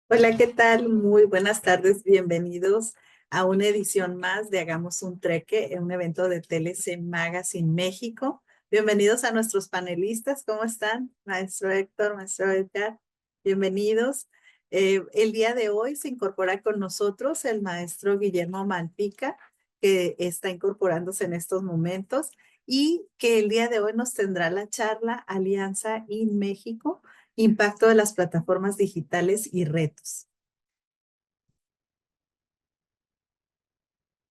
Hola, ¿qué tal? Muy buenas tardes, bienvenidos a una edición más de Hagamos un Treque, un evento de TLC Magazine México. Bienvenidos a nuestros panelistas, ¿cómo están? Maestro Héctor, maestro Edgar, bienvenidos. El día de hoy se incorpora con nosotros el maestro Guillermo Malpica, que está incorporándose en estos momentos y que el día de hoy nos tendrá la charla Alianza in México. Impacto de las plataformas digitales y retos.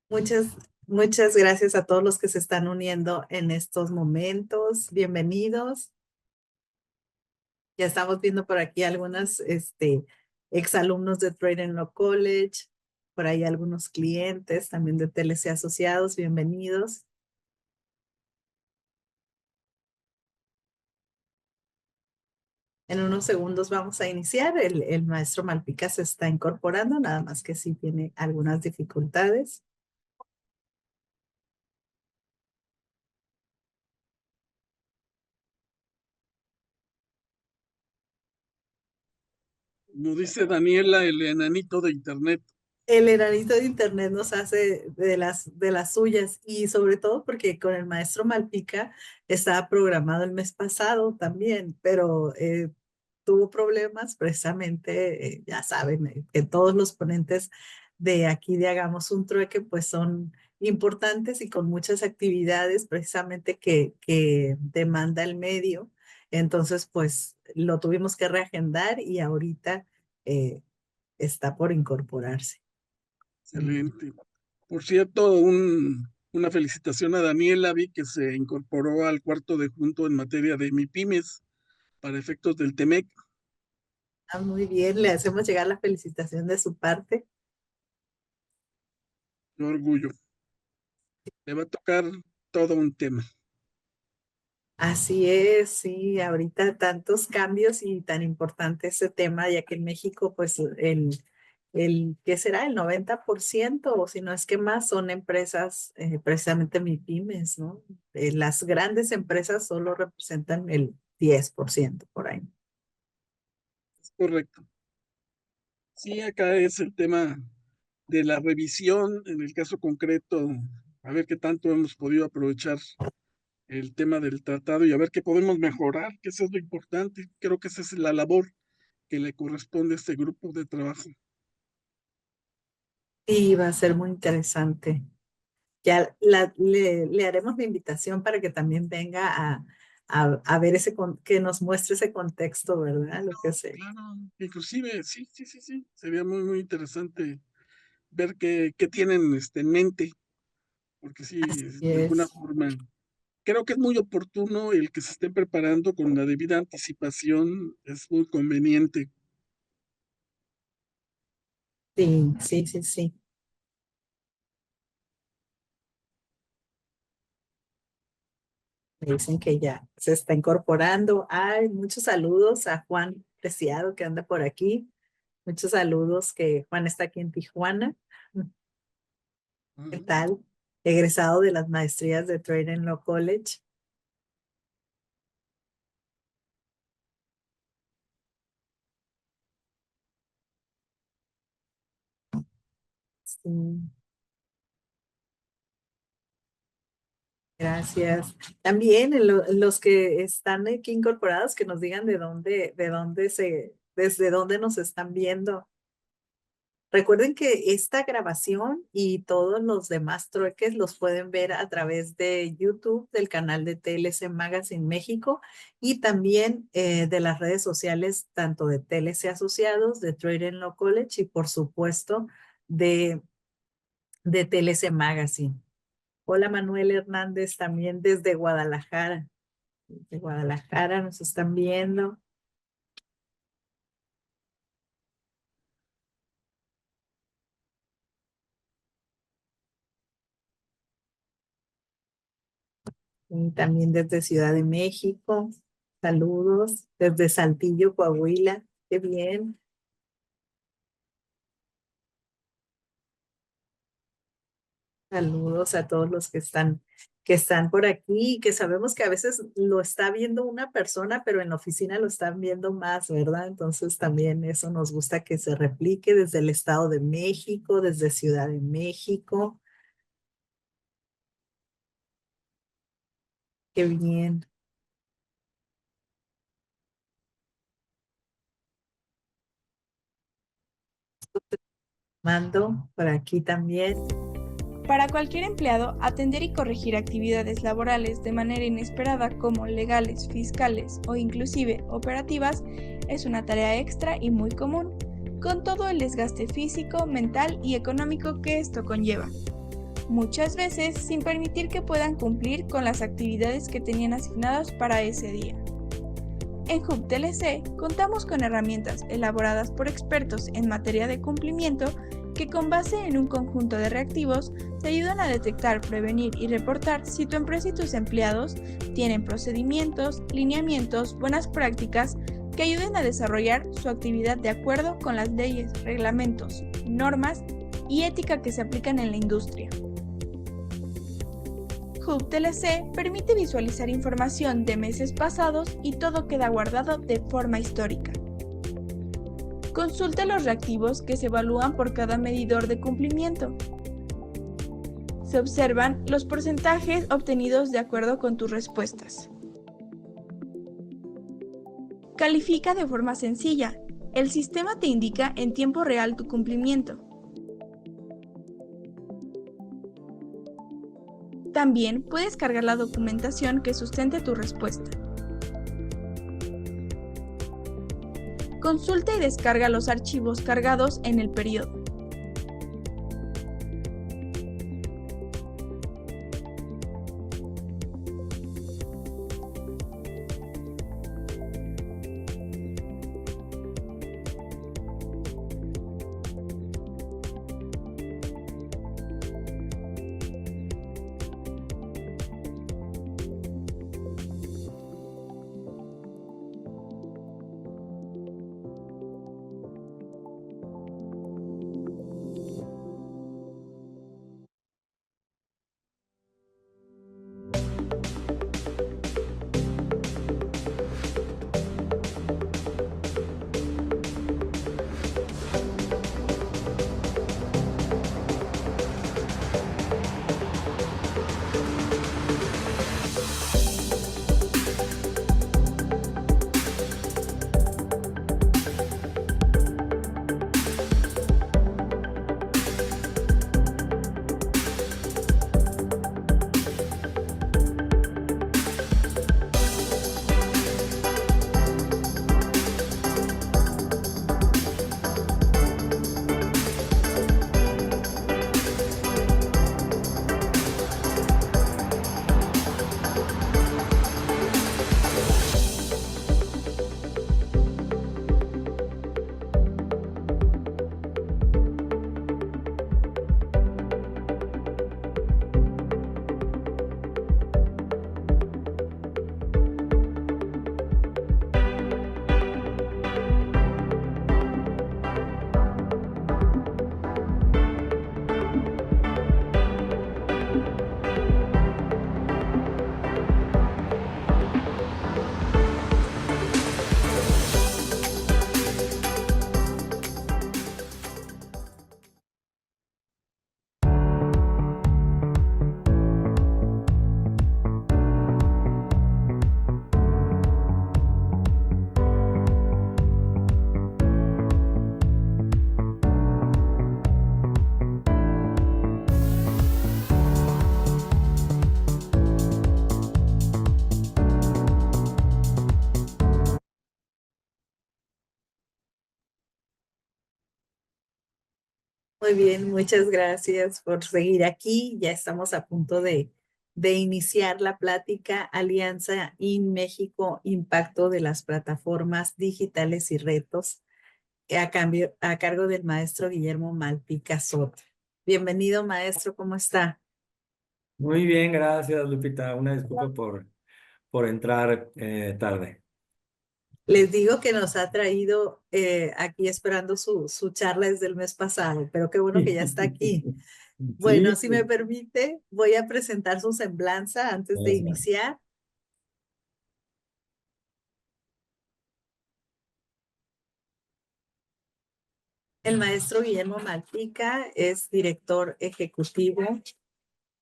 Muchas, muchas gracias a todos los que se están uniendo en estos momentos. Bienvenidos. Ya estamos viendo por aquí algunas exalumnos de Trade Law College, por ahí algunos clientes también de TLC Asociados. Bienvenidos. En unos segundos vamos a iniciar. El maestro Malpica se está incorporando, nada más que sí tiene algunas dificultades. Como dice Daniela, el enanito de internet. El enanito de internet nos hace de las suyas y sobre todo porque con el maestro Malpica estaba programado el mes pasado también, pero tuvo problemas precisamente, ya saben, que todos los ponentes de aquí de Hagamos un Trueque pues son importantes y con muchas actividades precisamente que demanda el medio. Entonces pues lo tuvimos que reagendar y ahorita está por incorporarse. Excelente. Por cierto, una felicitación a Daniela, vi que se incorporó al cuarto de junto en materia de MIPIMES para efectos del TEMEC. Ah, muy bien, le hacemos llegar la felicitación de su parte. Qué orgullo. Le va a tocar todo un tema. Así es, sí, ahorita tantos cambios y tan importante ese tema, ya que en México, pues ¿qué será? El 90%, o si no es que más, son empresas, precisamente MIPYMES, ¿no? Las grandes empresas solo representan el 10% por ahí. Es correcto. Sí, acá es el tema de la revisión, en el caso concreto, a ver qué tanto hemos podido aprovechar el tema del tratado y a ver qué podemos mejorar, que eso es lo importante. Creo que esa es la labor que le corresponde a este grupo de trabajo. Y va a ser muy interesante. Ya le haremos la invitación para que también venga a ver que nos muestre ese contexto, ¿verdad? Lo que sé. Claro, inclusive, sí, sí, sí, sí, sería muy, muy interesante ver qué tienen en mente, porque sí, Así de alguna es. forma, creo que es muy oportuno el que se estén preparando con la debida anticipación, es muy conveniente. Sí, sí, sí, sí. Me dicen que ya se está incorporando. Ay, muchos saludos a Juan Preciado que anda por aquí. Muchos saludos que Juan está aquí en Tijuana. ¿Qué Ujú. tal? Egresado de las maestrías de Trade Law College. Sí. Gracias. También los que están aquí incorporados, que nos digan desde dónde nos están viendo. Recuerden que esta grabación y todos los demás trueques los pueden ver a través de YouTube, del canal de TLC Magazine México y también de las redes sociales, tanto de TLC Asociados, de Trade Law College y por supuesto de, de TLC Magazine. Hola Manuel Hernández, también desde Guadalajara. De Guadalajara nos están viendo. Y también desde Ciudad de México. Saludos. Desde Saltillo, Coahuila. Qué bien. Saludos a todos los que están que están por aquí, que sabemos que a veces lo está viendo una persona, pero en la oficina lo están viendo más, ¿verdad? Entonces también eso nos gusta que se replique desde el Estado de México, desde Ciudad de México. Qué bien. Mando por aquí también. Para cualquier empleado, atender y corregir actividades laborales de manera inesperada como legales, fiscales o inclusive operativas es una tarea extra y muy común, con todo el desgaste físico, mental y económico que esto conlleva. Muchas veces sin permitir que puedan cumplir con las actividades que tenían asignadas para ese día. En Hub TLC contamos con herramientas elaboradas por expertos en materia de cumplimiento que con base en un conjunto de reactivos te ayudan a detectar, prevenir y reportar si tu empresa y tus empleados tienen procedimientos, lineamientos, buenas prácticas que ayuden a desarrollar su actividad de acuerdo con las leyes, reglamentos, normas y ética que se aplican en la industria. Hub TLC permite visualizar información de meses pasados y todo queda guardado de forma histórica. Consulta los reactivos que se evalúan por cada medidor de cumplimiento. Se observan los porcentajes obtenidos de acuerdo con tus respuestas. Califica de forma sencilla. El sistema te indica en tiempo real tu cumplimiento. También puedes cargar la documentación que sustente tu respuesta. Consulta y descarga los archivos cargados en el periodo. Muy bien, muchas gracias por seguir aquí. Ya estamos a punto de iniciar la plática Alianza in México, impacto de las plataformas digitales y retos, a cargo del maestro Guillermo Malpica Soto. Bienvenido, maestro, ¿cómo está? Muy bien, gracias, Lupita. Una disculpa por entrar tarde. Les digo que nos ha traído aquí esperando su charla desde el mes pasado, pero qué bueno que ya está aquí. Bueno, Sí, si me permite, voy a presentar su semblanza antes de eso. iniciar. El maestro Guillermo Malpica es director ejecutivo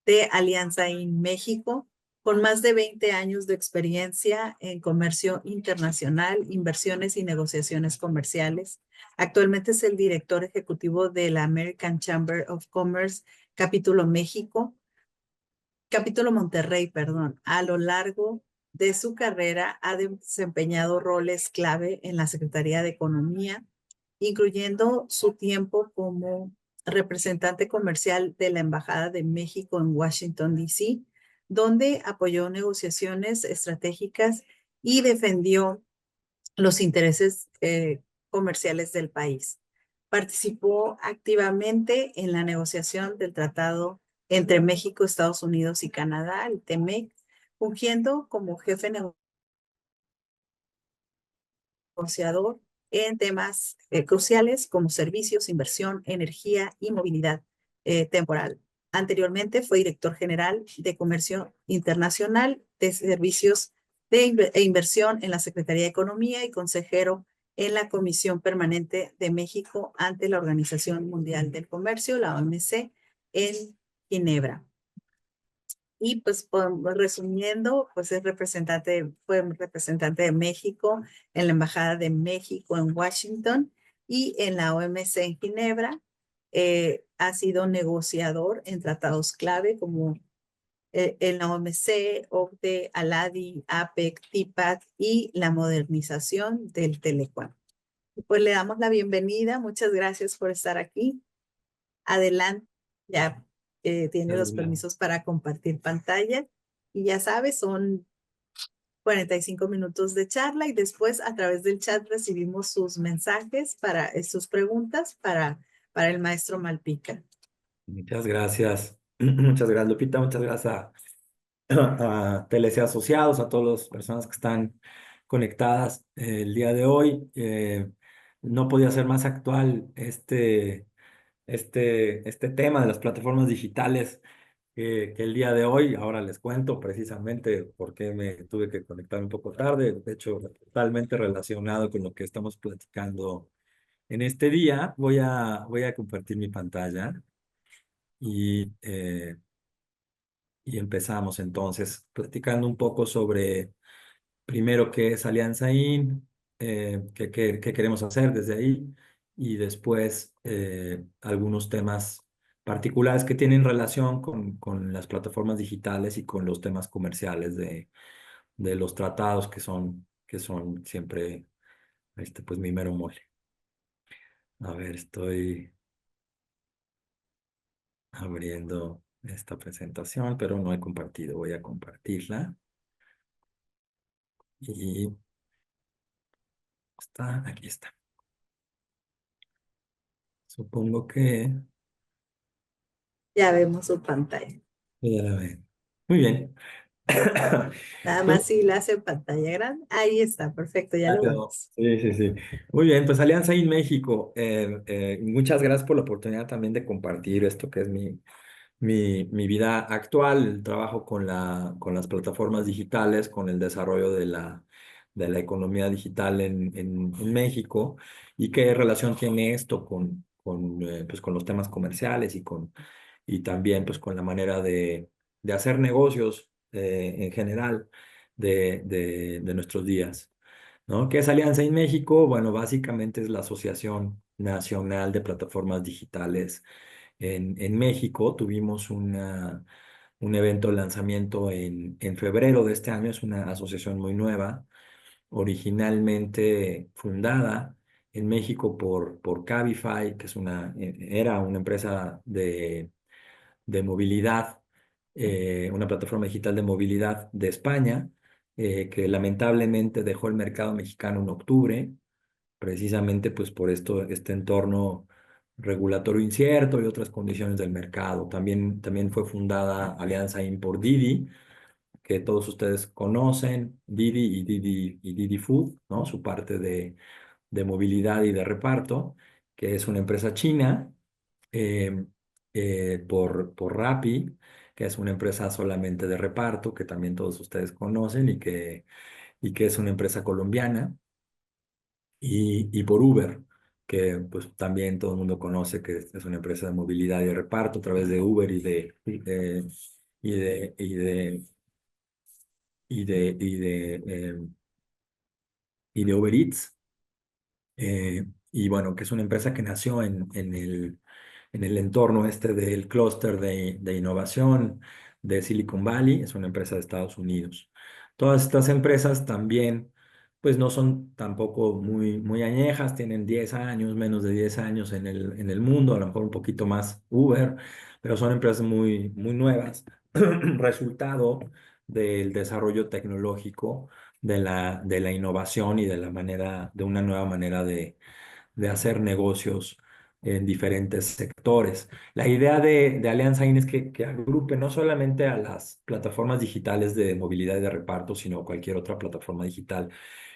de Alianza in México, con más de 20 años de experiencia en comercio internacional, inversiones y negociaciones comerciales. Actualmente es el director ejecutivo de la American Chamber of Commerce, capítulo México, capítulo Monterrey, perdón. A lo largo de su carrera ha desempeñado roles clave en la Secretaría de Economía, incluyendo su tiempo como representante comercial de la Embajada de México en Washington, D.C., donde apoyó negociaciones estratégicas y defendió los intereses comerciales del país. Participó activamente en la negociación del tratado entre México, Estados Unidos y Canadá, el TEMEC, fungiendo como jefe negociador en temas cruciales como servicios, inversión, energía y movilidad temporal. Anteriormente fue director general de Comercio Internacional, de Servicios e Inversión en la Secretaría de Economía y consejero en la Comisión Permanente de México ante la Organización Mundial del Comercio, la OMC, en Ginebra. Y pues resumiendo, pues fue representante de México en la Embajada de México en Washington y en la OMC en Ginebra. Ha sido negociador en tratados clave como en la OMC, OCDE, ALADI, APEC, TIPAC y la modernización del Telecom. Pues le damos la bienvenida. Muchas gracias por estar aquí. Adelante, ya tiene los permisos para compartir pantalla. Y ya sabes, son 45 minutos de charla y después a través del chat recibimos sus mensajes sus preguntas para el maestro Malpica. Muchas gracias. Muchas gracias, Lupita. Muchas gracias a TLC Asociados, a todas las personas que están conectadas el día de hoy. No podía ser más actual este tema de las plataformas digitales que el día de hoy. Ahora les cuento precisamente por qué me tuve que conectar un poco tarde. De hecho, totalmente relacionado con lo que estamos platicando en este día. Voy a compartir mi pantalla y y empezamos entonces platicando un poco sobre, primero, qué es Alianza IN, qué queremos hacer desde ahí, y después algunos temas particulares que tienen relación con las plataformas digitales y con los temas comerciales de los tratados que son siempre pues mi mero mole. A ver, estoy abriendo esta presentación, pero no he compartido. Voy a compartirla. Y aquí está. Supongo que Ya vemos su pantalla. ya la ven. Muy bien. Nada Pues, más si la hace pantalla grande. Ahí está, perfecto, ya ya lo quedó. vemos. Sí, sí, sí. Muy bien, pues Alianza en México. Muchas gracias por la oportunidad también de compartir esto que es mi vida actual. Trabajo con las plataformas digitales, con el desarrollo de la economía digital en México, y qué relación tiene esto pues con los temas comerciales y también pues con la manera de hacer negocios en general de nuestros días, ¿no? ¿Qué es Alianza en México? Bueno, básicamente es la Asociación Nacional de Plataformas Digitales en México. Tuvimos un evento de lanzamiento en febrero de este año. Es una asociación muy nueva, originalmente fundada en México por Cabify, que era una empresa de movilidad, una plataforma digital de movilidad de España, que lamentablemente dejó el mercado mexicano en octubre, precisamente pues por este entorno regulatorio incierto y otras condiciones del mercado. También fue fundada Alianza por Didi, que todos ustedes conocen, Didi y Didi Food, ¿no? Su parte de movilidad y de reparto, que es una empresa china. por Rappi, que es una empresa solamente de reparto, que también todos ustedes conocen y que es una empresa colombiana, y por Uber, que pues también todo el mundo conoce que es una empresa de movilidad y de reparto a través de Uber y de, y de, y de, y de, y de Uber Eats. Y bueno, que es una empresa que nació en el entorno este del clúster de innovación de Silicon Valley, es una empresa de Estados Unidos. Todas estas empresas también, pues no son tampoco muy añejas, tienen 10 años, menos de 10 años en el mundo, a lo mejor un poquito más Uber, pero son empresas muy nuevas, resultado del desarrollo tecnológico, de la innovación y de la manera, de una nueva manera de hacer negocios en diferentes sectores. La idea de Alianza IN es que agrupe no solamente a las plataformas digitales de movilidad y de reparto, sino cualquier otra plataforma digital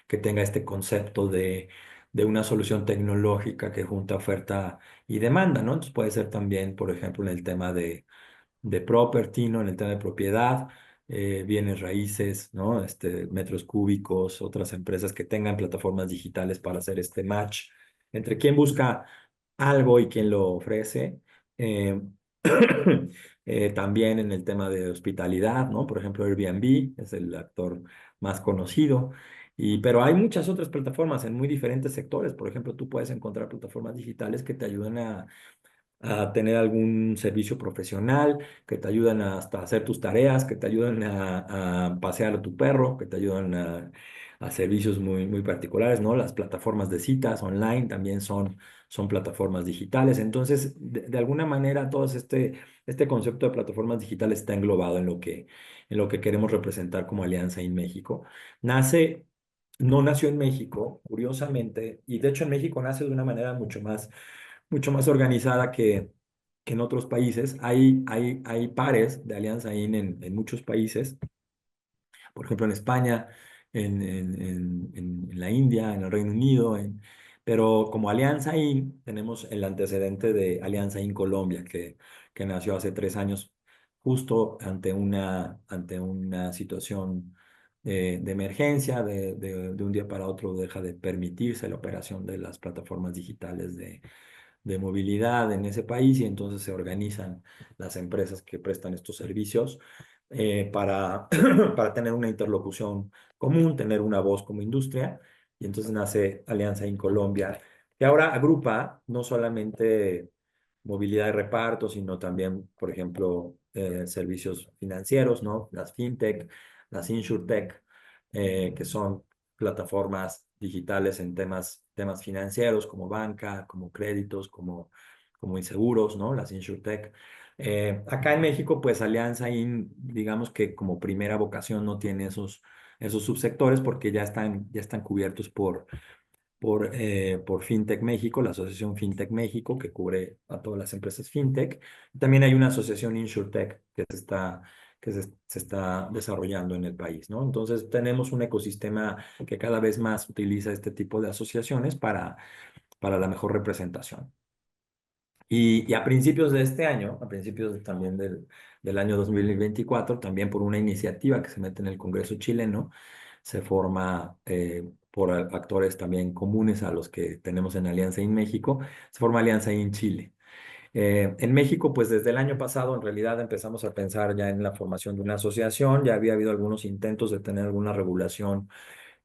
que tenga este concepto de una solución tecnológica que junta oferta y demanda, ¿no? Entonces puede ser también, por ejemplo, en el tema de property, ¿no? En el tema de propiedad, bienes raíces, ¿no? Metros cúbicos, otras empresas que tengan plataformas digitales para hacer este match entre quién busca algo y quién lo ofrece. Eh, también en el tema de hospitalidad, ¿no? Por ejemplo, Airbnb es el actor más conocido. Pero hay muchas otras plataformas en muy diferentes sectores. Por ejemplo, tú puedes encontrar plataformas digitales que te ayudan a tener algún servicio profesional, que te ayudan hasta a hacer tus tareas, que te ayudan a pasear a tu perro, que te ayudan a servicios muy particulares, ¿no? Las plataformas de citas online también son plataformas digitales. Entonces, de alguna manera, todo este concepto de plataformas digitales está englobado en lo que queremos representar como Alianza en México. No nació en México, curiosamente, y de hecho en México nace de una manera mucho más organizada que en otros países. Hay pares de Alianza IN en muchos países, por ejemplo en España, en la India, en el Reino Unido, pero como Alianza IN tenemos el antecedente de Alianza IN Colombia, que nació hace 3 años, justo ante una situación de emergencia, de un día para otro deja de permitirse la operación de las plataformas digitales de movilidad en ese país y entonces se organizan las empresas que prestan estos servicios para, para tener una interlocución común, tener una voz como industria y entonces nace Alianza en Colombia, que ahora agrupa no solamente movilidad de reparto, sino también, por ejemplo, servicios financieros, ¿no? Las fintech, las insurtech, que son plataformas digitales en temas financieros como banca, como créditos, como inseguros, ¿no? Las insurtech. Acá en México, pues Alianza digamos que como primera vocación no tiene esos subsectores porque ya están cubiertos por FinTech México, la Asociación FinTech México, que cubre a todas las empresas FinTech. También hay una asociación InsurTech que se está desarrollando en el país, ¿no? Entonces, tenemos un ecosistema que cada vez más utiliza este tipo de asociaciones para la mejor representación. Y a principios de este año, a principios también del año 2024, también por una iniciativa que se mete en el Congreso chileno, se forma por actores también comunes a los que tenemos en Alianza en México, se forma Alianza en Chile. En México, pues desde el año pasado, en realidad empezamos a pensar ya en la formación de una asociación, ya había habido algunos intentos de tener alguna regulación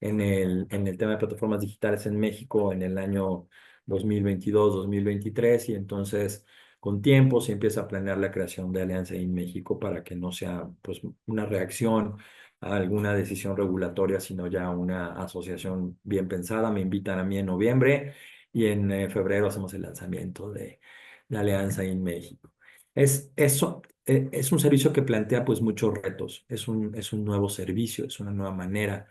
en el tema de plataformas digitales en México en el año 2022, 2023, y entonces con tiempo se empieza a planear la creación de Alianza en México para que no sea pues una reacción a alguna decisión regulatoria, sino ya una asociación bien pensada. Me invitan a mí en noviembre y en febrero hacemos el lanzamiento de Alianza en México. Es un servicio que plantea pues muchos retos, es un nuevo servicio, es una nueva manera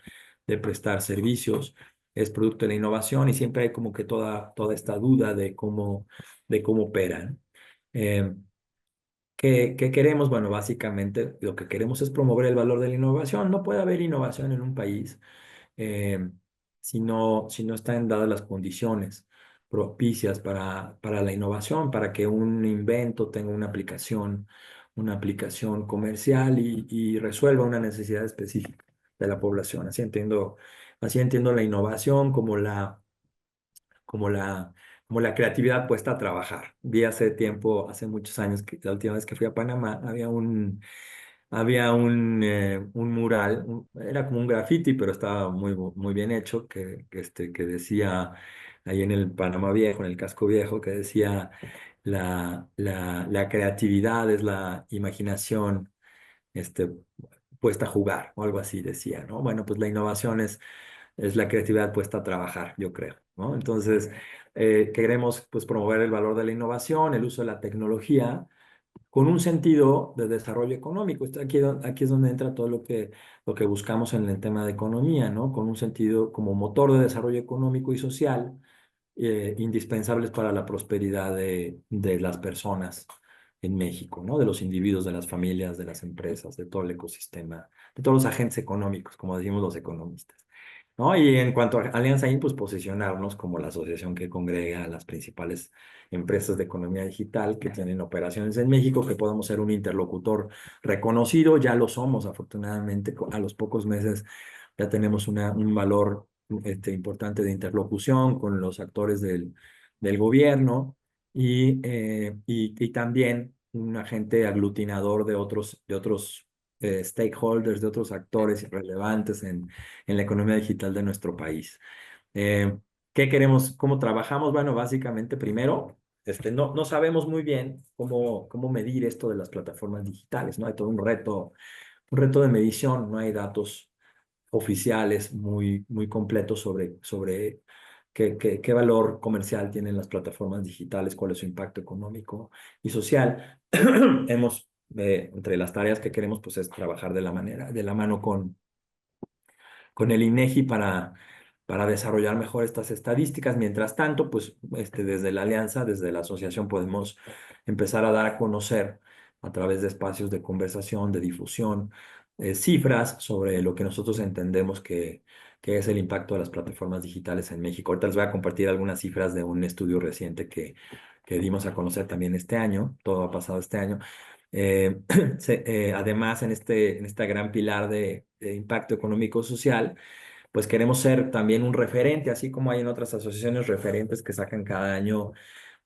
de prestar servicios, es producto de la innovación y siempre hay como que toda esta duda de cómo operan. Eh, ¿qué queremos? Bueno, básicamente lo que queremos es promover el valor de la innovación. No puede haber innovación en un país eh, si no están dadas las condiciones propicias para la innovación, para que un invento tenga una aplicación comercial y resuelva una necesidad específica de la población. Así entiendo la innovación como la, como la creatividad puesta a trabajar. Vi hace tiempo, hace muchos años, que la última vez que fui a Panamá, había un mural, era como un graffiti, pero estaba muy bien hecho, que decía, ahí en el Panamá Viejo, en el Casco Viejo, que decía, la creatividad es la imaginación este, puesta a jugar, o algo así decía, ¿no? Bueno, pues la innovación es la creatividad puesta a trabajar, yo creo, ¿no? Entonces, queremos pues promover el valor de la innovación, el uso de la tecnología, con un sentido de desarrollo económico. Aquí es donde entra todo lo que buscamos en el tema de economía, ¿no? Con un sentido como motor de desarrollo económico y social, indispensables para la prosperidad de las personas en México, ¿no? De los individuos, de las familias, de las empresas, de todo el ecosistema, de todos los agentes económicos, como decimos los economistas. ¿No? Y en cuanto a Alianza IN, pues posicionarnos como la asociación que congrega a las principales empresas de economía digital que tienen operaciones en México, que podemos ser un interlocutor reconocido, ya lo somos afortunadamente, a los pocos meses ya tenemos un valor importante de interlocución con los actores del gobierno y también un agente aglutinador de otros stakeholders, de otros actores relevantes en la economía digital de nuestro país. Eh, ¿Qué queremos? ¿Cómo trabajamos? Bueno, básicamente primero, no sabemos muy bien cómo medir esto de las plataformas digitales, ¿no? Hay todo un reto de medición, no hay datos oficiales muy completos sobre qué valor comercial tienen las plataformas digitales, cuál es su impacto económico y social. Entre las tareas que queremos, pues es trabajar de la mano con el INEGI para desarrollar mejor estas estadísticas. Mientras tanto, pues desde la alianza, desde la asociación, podemos empezar a dar a conocer a través de espacios de conversación, de difusión, cifras sobre lo que nosotros entendemos que es el impacto de las plataformas digitales en México. Ahorita les voy a compartir algunas cifras de un estudio reciente que dimos a conocer también este año, todo ha pasado este año. Además, en este gran pilar de impacto económico-social, pues queremos ser también un referente, así como hay en otras asociaciones referentes que sacan cada año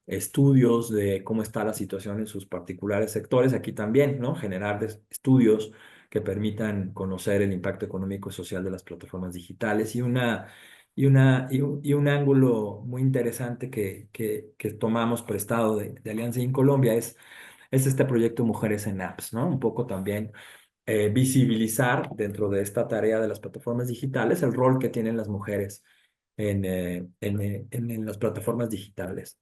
estudios de cómo está la situación en sus particulares sectores. Aquí también, ¿no? Generar estudios que permitan conocer el impacto económico y social de las plataformas digitales y un ángulo muy interesante que tomamos prestado de Alianza en Colombia es este proyecto Mujeres en Apps, ¿no? Un poco también visibilizar dentro de esta tarea de las plataformas digitales el rol que tienen las mujeres en las plataformas digitales.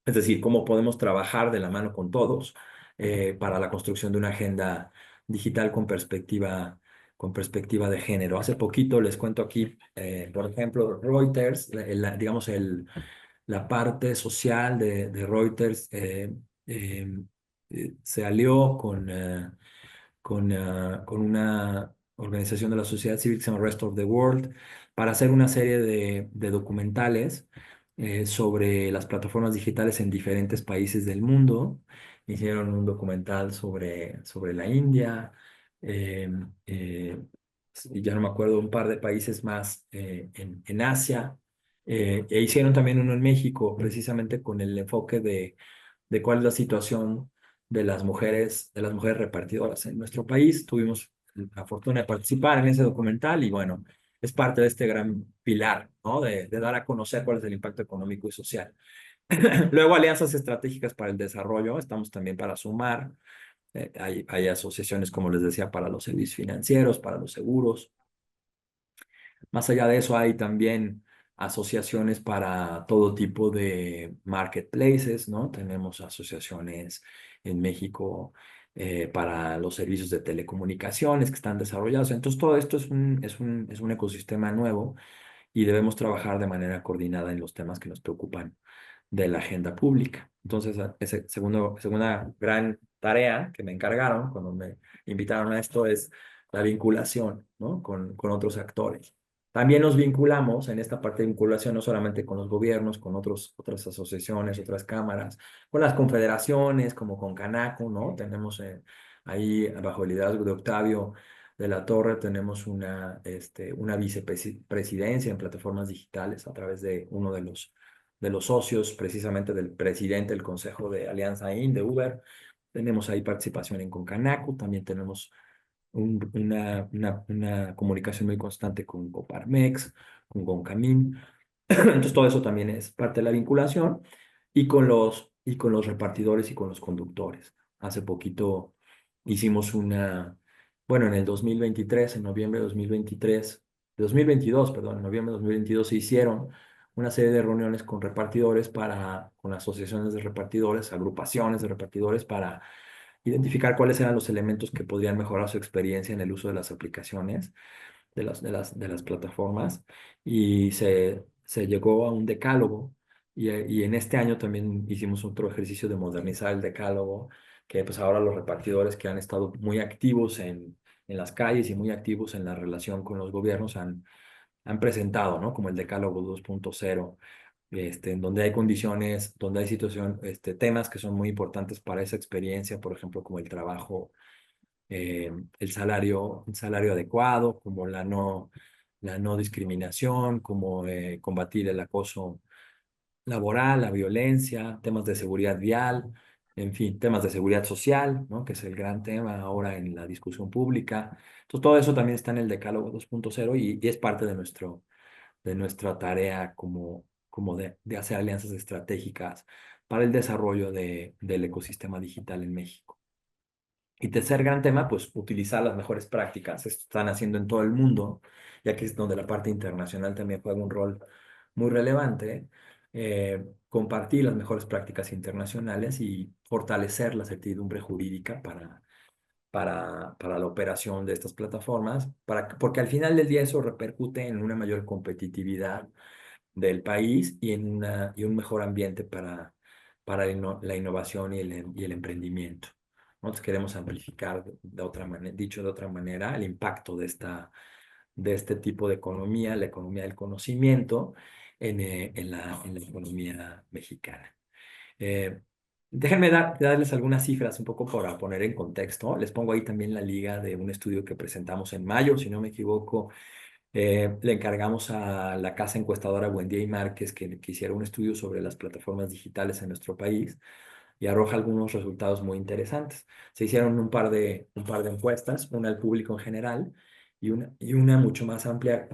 Es decir, cómo podemos trabajar de la mano con todos para la construcción de una agenda digital con perspectiva de género. Hace poquito les cuento aquí, por ejemplo, Reuters, digamos, la parte social de Reuters eh, se alió con una organización de la sociedad civil que se llama Rest of the World para hacer una serie de documentales sobre las plataformas digitales en diferentes países del mundo. Hicieron un documental sobre la India, eh, eh, y ya no me acuerdo, un par de países más en Asia. E hicieron también uno en México, precisamente con el enfoque de cuál es la situación de las mujeres repartidoras en nuestro país. Tuvimos la fortuna de participar en ese documental y bueno, es parte de este gran pilar, ¿no? De dar a conocer cuál es el impacto económico y social. Luego, alianzas estratégicas para el desarrollo. Estamos también para sumar. Hay asociaciones, como les decía, para los servicios financieros, para los seguros. Más allá de eso, hay también asociaciones para todo tipo de marketplaces, ¿no? Tenemos asociaciones en México para los servicios de telecomunicaciones que están desarrollados. Entonces, todo esto es un ecosistema nuevo y debemos trabajar de manera coordinada en los temas que nos preocupan de la agenda pública. Entonces, esa segunda gran tarea que me encargaron cuando me invitaron a esto es la vinculación, ¿no? con otros actores También nos vinculamos en esta parte de vinculación no solamente con los gobiernos, con otras asociaciones, otras cámaras, con las confederaciones, como con Canaco, ¿no? Tenemos ahí, bajo el liderazgo de Octavio de la Torre, tenemos una vicepresidencia en plataformas digitales a través de uno de los socios, precisamente del presidente del Consejo de Alianza IN, de Uber. Tenemos ahí participación en Concanaco, también tenemos una comunicación muy constante con Coparmex, con Concamín. Entonces, todo eso también es parte de la vinculación y con los repartidores y con los conductores. Hace poquito hicimos bueno, en el 2023, en noviembre de 2022, perdón, en noviembre de 2022 se hicieron una serie de reuniones con repartidores con asociaciones de repartidores, agrupaciones de repartidores para identificar cuáles eran los elementos que podrían mejorar su experiencia en el uso de las aplicaciones, de las plataformas, y se llegó a un decálogo. Y en este año también hicimos otro ejercicio de modernizar el decálogo, que pues ahora los repartidores que han estado muy activos en las calles y muy activos en la relación con los gobiernos han presentado, ¿no? Como el decálogo 2.0, en donde hay condiciones, donde hay temas que son muy importantes para esa experiencia, por ejemplo, como el trabajo, el salario adecuado, como la no discriminación, como combatir el acoso laboral, la violencia, temas de seguridad vial, en fin, temas de seguridad social, ¿no? Que es el gran tema ahora en la discusión pública. Entonces, todo eso también está en el Decálogo 2.0 y es parte de nuestra tarea como de hacer alianzas estratégicas para el desarrollo del ecosistema digital en México. Y tercer gran tema, pues utilizar las mejores prácticas. Esto están haciendo en todo el mundo, ya que es donde la parte internacional también juega un rol muy relevante. Compartir las mejores prácticas internacionales y fortalecer la certidumbre jurídica para la operación de estas plataformas, porque al final del día eso repercute en una mayor competitividad del país y un mejor ambiente para la innovación y el emprendimiento. Nosotros queremos amplificar, dicho de otra manera, el impacto de este tipo de economía, la economía del conocimiento, en la economía mexicana. Eh, Déjenme darles algunas cifras un poco para poner en contexto. Les pongo ahí también la liga de un estudio que presentamos en mayo, si no me equivoco. Le encargamos a la casa encuestadora Buendía y Márquez que hiciera un estudio sobre las plataformas digitales en nuestro país y arroja algunos resultados muy interesantes. Se hicieron un par de encuestas, una al público en general y una mucho más amplia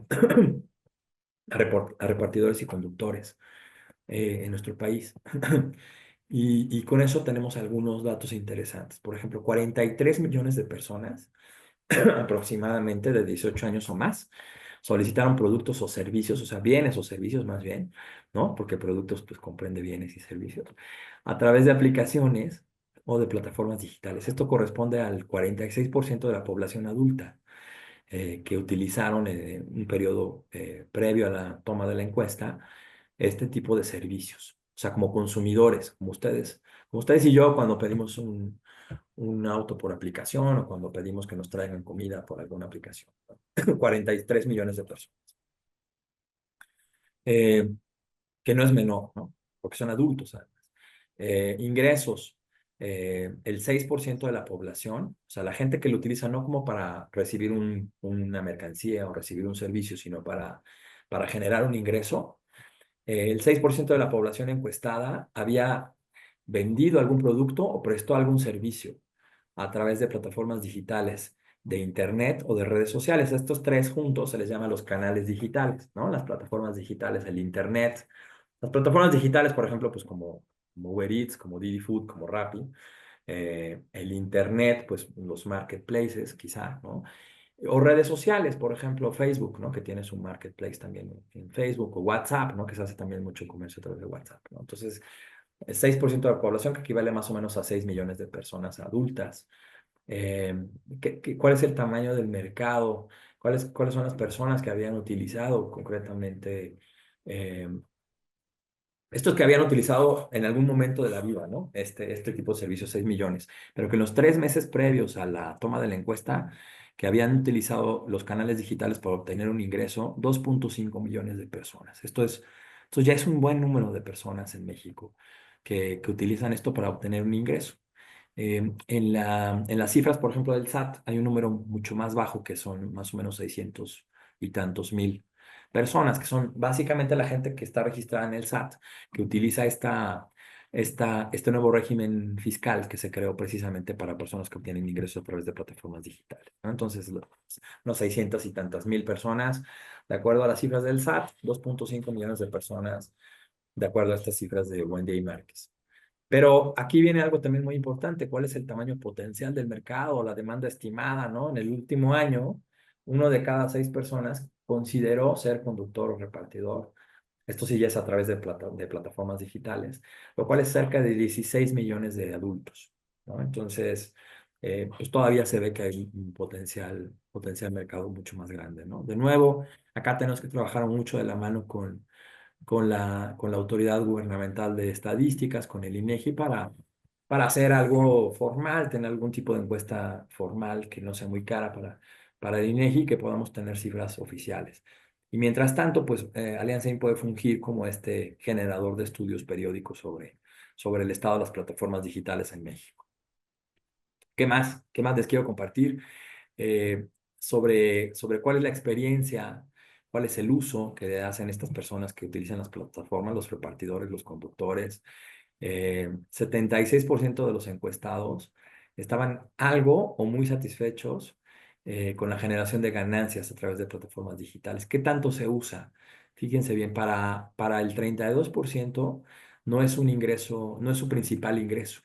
a repartidores y conductores en nuestro país. Y con eso tenemos algunos datos interesantes. Por ejemplo, 43 millones de personas, aproximadamente de 18 años o más, solicitaron productos o servicios, o sea, bienes o servicios más bien, ¿no? Porque productos pues comprende bienes y servicios, a través de aplicaciones o de plataformas digitales. Esto corresponde al 46% de la población adulta que utilizaron en un periodo previo a la toma de la encuesta este tipo de servicios. O sea, como consumidores, como ustedes y yo cuando pedimos un auto por aplicación o cuando pedimos que nos traigan comida por alguna aplicación. 43 millones de personas. Que no es menor, ¿no? Porque son adultos, además. Ingresos, el 6% de la población, o sea, la gente que lo utiliza no como para recibir una mercancía o recibir un servicio, sino para generar un ingreso, el 6% de la población encuestada había vendido algún producto o prestó algún servicio a través de plataformas digitales, de Internet o de redes sociales. Estos tres juntos se les llama los canales digitales, ¿no? Las plataformas digitales, el Internet. Las plataformas digitales, por ejemplo, pues como Uber Eats, como Didi Food, como Rappi. El Internet, pues los marketplaces, quizá, ¿no? O redes sociales, por ejemplo, Facebook, ¿no? Que tiene su marketplace también en Facebook, o WhatsApp, ¿no? Que se hace también mucho comercio a través de WhatsApp, ¿no? Entonces, el 6% de la población, que equivale más o menos a 6 millones de personas adultas. ¿Cuál es el tamaño del mercado? ¿Cuáles son las personas que habían utilizado concretamente estos que habían utilizado en algún momento de la vida, ¿no? Este tipo de servicios, 6 millones, pero que en los 3 meses previos a la toma de la encuesta que habían utilizado los canales digitales para obtener un ingreso, 2.5 millones de personas. Esto ya es un buen número de personas en México que utilizan esto para obtener un ingreso. En las cifras, por ejemplo, del SAT, hay un número mucho más bajo que son más o menos 600 y tantos mil personas, que son básicamente la gente que está registrada en el SAT, que utiliza este nuevo régimen fiscal que se creó precisamente para personas que obtienen ingresos a través de plataformas digitales, ¿no? Entonces, unos 600 y tantas mil personas, de acuerdo a las cifras del SAT, 2.5 millones de personas, de acuerdo a estas cifras de Wendy Márquez. Pero aquí viene algo también muy importante: ¿cuál es el tamaño potencial del mercado o la demanda estimada, ¿no? En el último año, 1 de cada 6 personas consideró ser conductor o repartidor. Esto sí ya es a través de plataformas digitales, lo cual es cerca de 16 millones de adultos, ¿no? Entonces, pues todavía se ve que hay un potencial mercado mucho más grande, ¿no? De nuevo, acá tenemos que trabajar mucho de la mano con la Autoridad Gubernamental de Estadísticas, con el INEGI, para hacer algo formal, tener algún tipo de encuesta formal que no sea muy cara para el INEGI, que podamos tener cifras oficiales. Y mientras tanto, pues Alianza IN puede fungir como este generador de estudios periódicos sobre el estado de las plataformas digitales en México. ¿Qué más? ¿Qué más les quiero compartir? Sobre cuál es la experiencia, cuál es el uso que hacen estas personas que utilizan las plataformas, los repartidores, los conductores. 76% de los encuestados estaban algo o muy satisfechos con la generación de ganancias a través de plataformas digitales. ¿Qué tanto se usa? Fíjense bien, para el 32% no es un ingreso, no es su principal ingreso.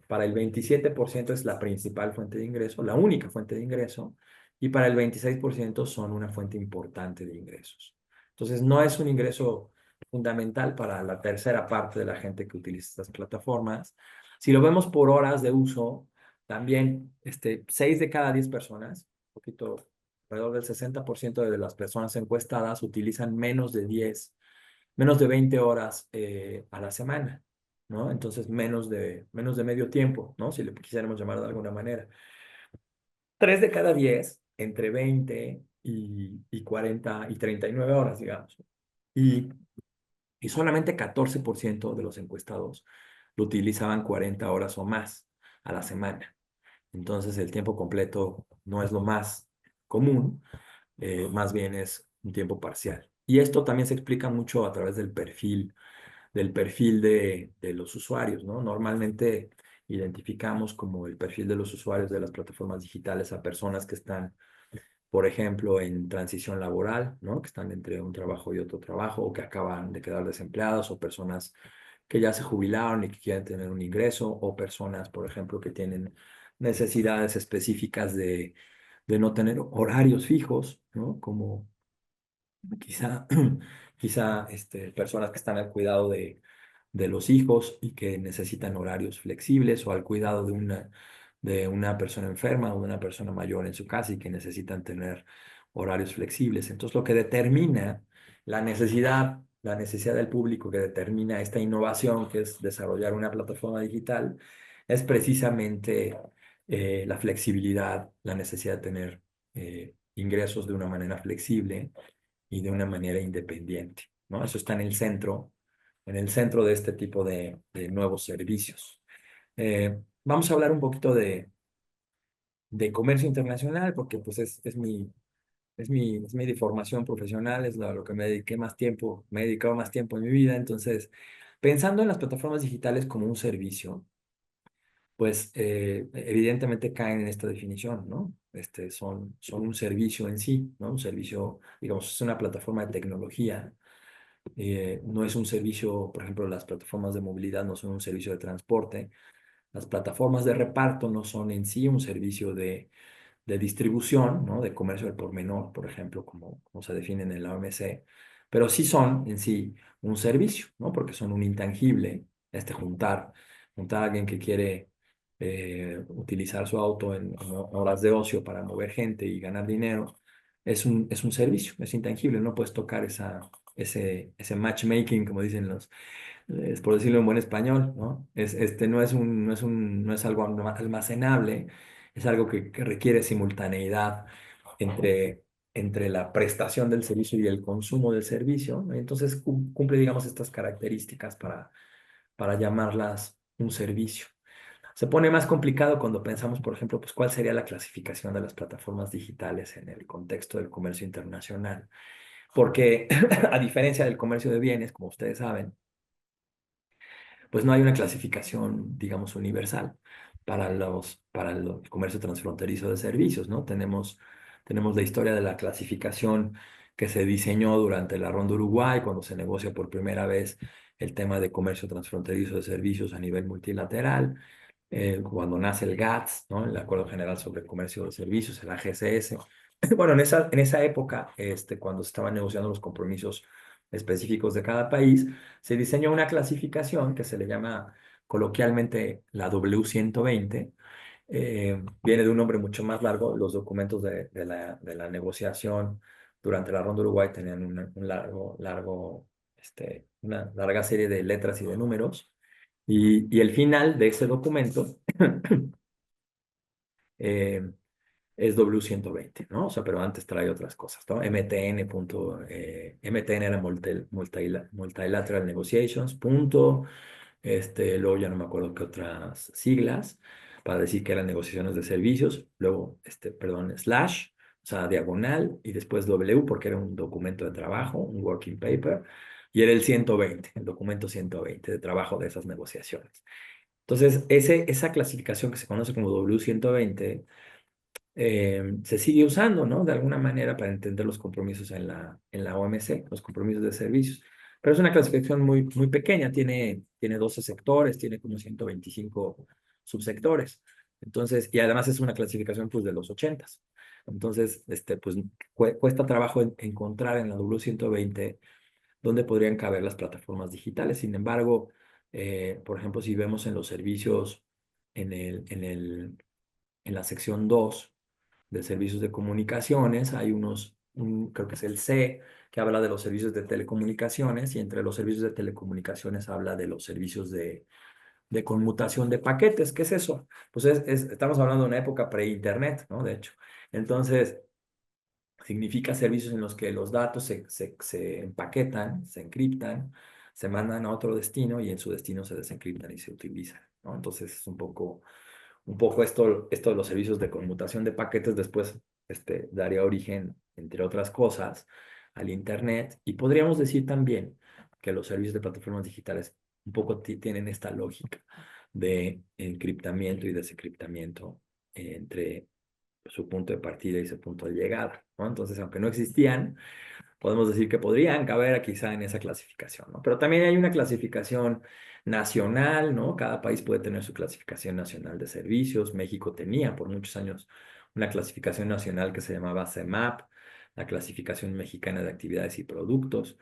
Para el 27% es la principal fuente de ingreso, la única fuente de ingreso, y para el 26% son una fuente importante de ingresos. Entonces, no es un ingreso fundamental para la tercera parte de la gente que utiliza estas plataformas. Si lo vemos por horas de uso, también 6 de cada 10 personas, un poquito, alrededor del 60% de las personas encuestadas utilizan menos de 20 horas a la semana, ¿no? Entonces, menos de medio tiempo, ¿no? Si le quisiéramos llamar de alguna manera. 3 de cada 10, entre 20 y 40 y 39 horas, digamos. Y solamente 14% de los encuestados lo utilizaban 40 horas o más a la semana. Entonces, el tiempo completo no es lo más común, más bien es un tiempo parcial. Y esto también se explica mucho a través del perfil de los usuarios, ¿no? Normalmente identificamos como el perfil de los usuarios de las plataformas digitales a personas que están, por ejemplo, en transición laboral, ¿no? Que están entre un trabajo y otro trabajo, o que acaban de quedar desempleados, o personas que ya se jubilaron y que quieren tener un ingreso, o personas, por ejemplo, que tienen necesidades específicas de no tener horarios fijos, ¿no? Como quizá, quizá personas que están al cuidado de los hijos y que necesitan horarios flexibles, o al cuidado de una persona enferma o de una persona mayor en su casa y que necesitan tener horarios flexibles. Entonces, lo que determina la necesidad del público, que determina esta innovación, que es desarrollar una plataforma digital, es precisamente la flexibilidad, la necesidad de tener ingresos de una manera flexible y de una manera independiente, ¿no? Eso está en el centro de este tipo de nuevos servicios. Vamos a hablar un poquito de comercio internacional, porque pues es mi formación profesional, es lo que me he dedicado más tiempo en mi vida. Entonces, pensando en las plataformas digitales como un servicio, pues evidentemente caen en esta definición, ¿no? Son un servicio en sí, ¿no? Un servicio, digamos, es una plataforma de tecnología. No es un servicio, por ejemplo, las plataformas de movilidad no son un servicio de transporte. Las plataformas de reparto no son en sí un servicio de distribución, ¿no? De comercio al por menor, por ejemplo, como se define en la OMC, pero sí son en sí un servicio, ¿no? Porque son un intangible. Juntar a alguien que quiere utilizar su auto en horas de ocio para mover gente y ganar dinero, es un servicio, es intangible. No puedes tocar ese matchmaking, como dicen es por decirlo en buen español, ¿no? No es algo almacenable, es algo que requiere simultaneidad entre la prestación del servicio y el consumo del servicio, ¿no? Entonces cumple, digamos, estas características para llamarlas un servicio. Se pone más complicado cuando pensamos, por ejemplo, pues cuál sería la clasificación de las plataformas digitales en el contexto del comercio internacional. Porque a diferencia del comercio de bienes, como ustedes saben, pues no hay una clasificación, digamos, universal para el comercio transfronterizo de servicios, ¿no? Tenemos la historia de la clasificación que se diseñó durante la Ronda Uruguay, cuando se negocia por primera vez el tema de comercio transfronterizo de servicios a nivel multilateral, cuando nace el GATS, ¿no? El Acuerdo General sobre el Comercio de Servicios, el AGCS. Bueno, en esa época, cuando se estaban negociando los compromisos específicos de cada país, se diseñó una clasificación que se le llama coloquialmente la W120. Viene de un nombre mucho más largo. Los documentos de la negociación durante la Ronda Uruguay tenían una larga serie de letras y de números. Y el final de ese documento eh, es W120, ¿no? O sea, pero antes trae otras cosas, ¿no? MTN era Multilateral Negotiations, punto, luego ya no me acuerdo qué otras siglas, para decir que eran negociaciones de servicios, luego, perdón, slash, o sea, diagonal, y después W, porque era un documento de trabajo, un working paper, y era el 120, el documento 120 de trabajo de esas negociaciones. Entonces, esa clasificación que se conoce como W120 se sigue usando, ¿no? De alguna manera para entender los compromisos en la OMC, los compromisos de servicios. Pero es una clasificación muy, muy pequeña, tiene 12 sectores, tiene como 125 subsectores. Entonces, y además es una clasificación pues de los 80s. Entonces, pues cuesta trabajo encontrar en la W120 dónde podrían caber las plataformas digitales. Sin embargo, por ejemplo, si vemos en los servicios, en la sección 2 de servicios de comunicaciones, hay creo que es el C, que habla de los servicios de telecomunicaciones, y entre los servicios de telecomunicaciones habla de los servicios de conmutación de paquetes. ¿Qué es eso? Pues estamos hablando de una época pre-internet, ¿no? De hecho. Entonces, significa servicios en los que los datos se empaquetan, se encriptan, se mandan a otro destino y en su destino se desencriptan y se utilizan, ¿no? Entonces es un poco esto de los servicios de conmutación de paquetes después daría origen, entre otras cosas, al Internet. Y podríamos decir también que los servicios de plataformas digitales un poco tienen esta lógica de encriptamiento y desencriptamiento entre su punto de partida y su punto de llegada, ¿no? Entonces, aunque no existían, podemos decir que podrían caber quizá en esa clasificación, ¿no? Pero también hay una clasificación nacional, ¿no? Cada país puede tener su clasificación nacional de servicios. México tenía por muchos años una clasificación nacional que se llamaba CEMAP, la clasificación mexicana de actividades y productos,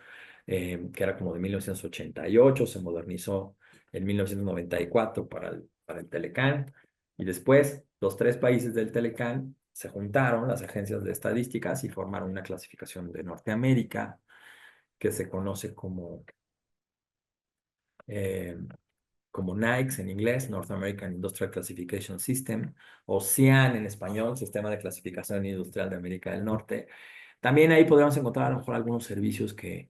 que era como de 1988, se modernizó en 1994 para el Telecán, y después los tres países del Telecán se juntaron, las agencias de estadísticas, y formaron una clasificación de Norteamérica que se conoce como NAICS en inglés, North American Industrial Classification System, o CIAN en español, Sistema de Clasificación Industrial de América del Norte. También ahí podríamos encontrar a lo mejor algunos servicios que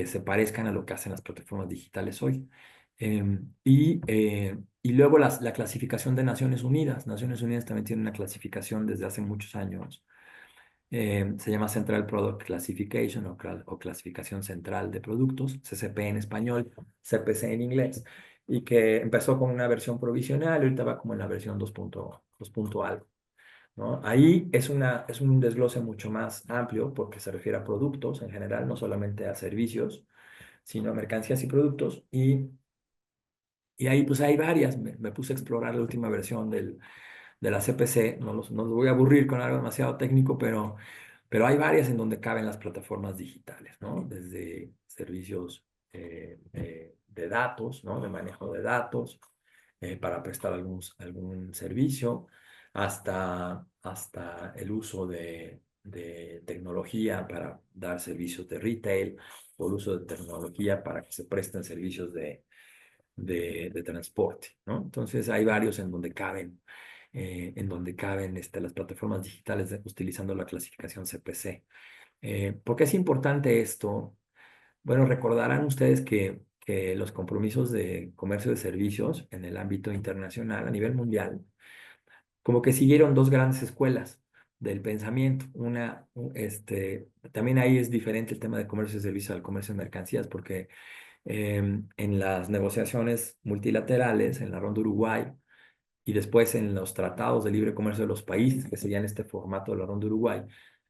se parezcan a lo que hacen las plataformas digitales hoy. Y luego la clasificación de Naciones Unidas. Naciones Unidas también tiene una clasificación desde hace muchos años. Se llama Central Product Classification o clasificación central de productos, CCP en español, CPC en inglés, y que empezó con una versión provisional y ahorita va como en la versión 2 algo, ¿no? Ahí es un desglose mucho más amplio porque se refiere a productos en general, no solamente a servicios, sino a mercancías y productos. Y ahí pues hay varias. Me puse a explorar la última versión de la CPC. No los voy a aburrir con algo demasiado técnico, pero hay varias en donde caben las plataformas digitales, ¿no? Desde servicios de datos, ¿no? De manejo de datos, para prestar algún servicio, hasta el uso de tecnología para dar servicios de retail, o el uso de tecnología para que se presten servicios de transporte, ¿no? Entonces hay varios en donde caben en donde caben las plataformas digitales utilizando la clasificación CPC. ¿Por qué es importante esto? Bueno, recordarán ustedes que los compromisos de comercio de servicios en el ámbito internacional, a nivel mundial, como que siguieron dos grandes escuelas del pensamiento. También ahí es diferente el tema de comercio de servicios al comercio de mercancías, porque en las negociaciones multilaterales, en la ronda Uruguay, y después en los tratados de libre comercio de los países, que serían este formato de la ronda Uruguay,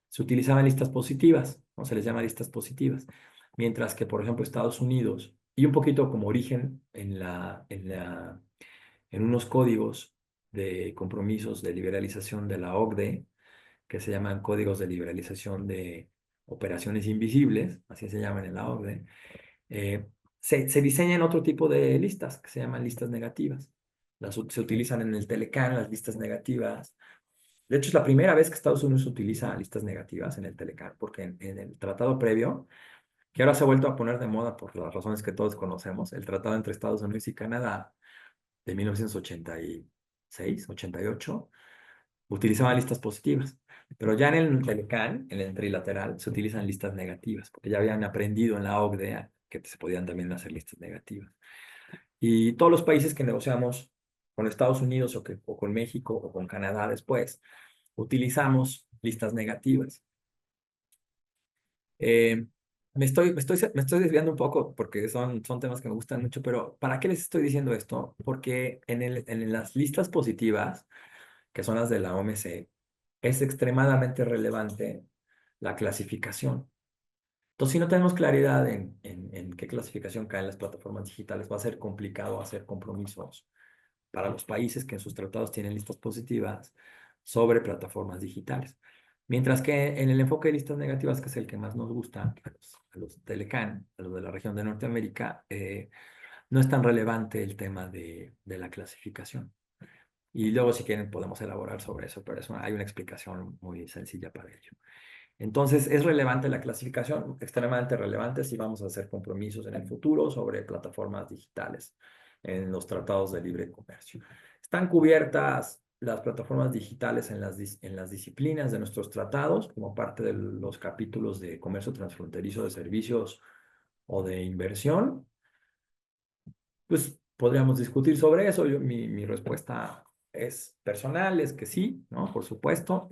se utilizaban listas positivas, ¿no? Se les llama listas positivas. Mientras que, por ejemplo, Estados Unidos, y un poquito como origen en unos códigos de compromisos de liberalización de la OCDE, que se llaman códigos de liberalización de operaciones invisibles, así se llaman en la OCDE, se diseñan otro tipo de listas que se llaman listas negativas. Se utilizan en el Telecan, las listas negativas. De hecho, es la primera vez que Estados Unidos utiliza listas negativas en el Telecan, porque en el tratado previo, que ahora se ha vuelto a poner de moda por las razones que todos conocemos, el tratado entre Estados Unidos y Canadá de 1986, 88, utilizaban listas positivas. Pero ya en el Telecan, en el trilateral, se utilizan listas negativas, porque ya habían aprendido en la OCDE que se podían también hacer listas negativas. Y todos los países que negociamos con Estados Unidos o con México o con Canadá después, utilizamos listas negativas. Me estoy desviando un poco porque son temas que me gustan mucho, pero ¿para qué les estoy diciendo esto? Porque en las listas positivas, que son las de la OMC, es extremadamente relevante la clasificación. Entonces, si no tenemos claridad en qué clasificación caen las plataformas digitales, va a ser complicado hacer compromisos para los países que en sus tratados tienen listas positivas sobre plataformas digitales. Mientras que en el enfoque de listas negativas, que es el que más nos gusta a los Telecan, a los de la región de Norteamérica, no es tan relevante el tema de la clasificación. Y luego, si quieren, podemos elaborar sobre eso, pero hay una explicación muy sencilla para ello. Entonces, es relevante la clasificación, extremadamente relevante si vamos a hacer compromisos en el futuro sobre plataformas digitales en los tratados de libre comercio. Están cubiertas las plataformas digitales en las disciplinas de nuestros tratados como parte de los capítulos de comercio transfronterizo de servicios o de inversión. Pues podríamos discutir sobre eso. Mi respuesta es personal, es que sí, ¿no? Por supuesto,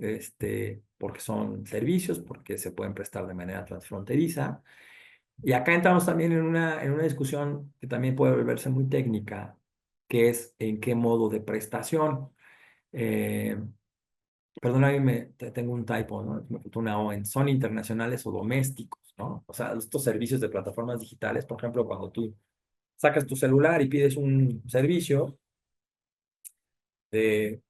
porque son servicios, porque se pueden prestar de manera transfronteriza. Y acá entramos también en una discusión que también puede volverse muy técnica, que es en qué modo de prestación. Perdóname, tengo un typo, ¿no? Me faltó una O en son internacionales o domésticos, ¿no? O sea, estos servicios de plataformas digitales, por ejemplo, cuando tú sacas tu celular y pides un servicio de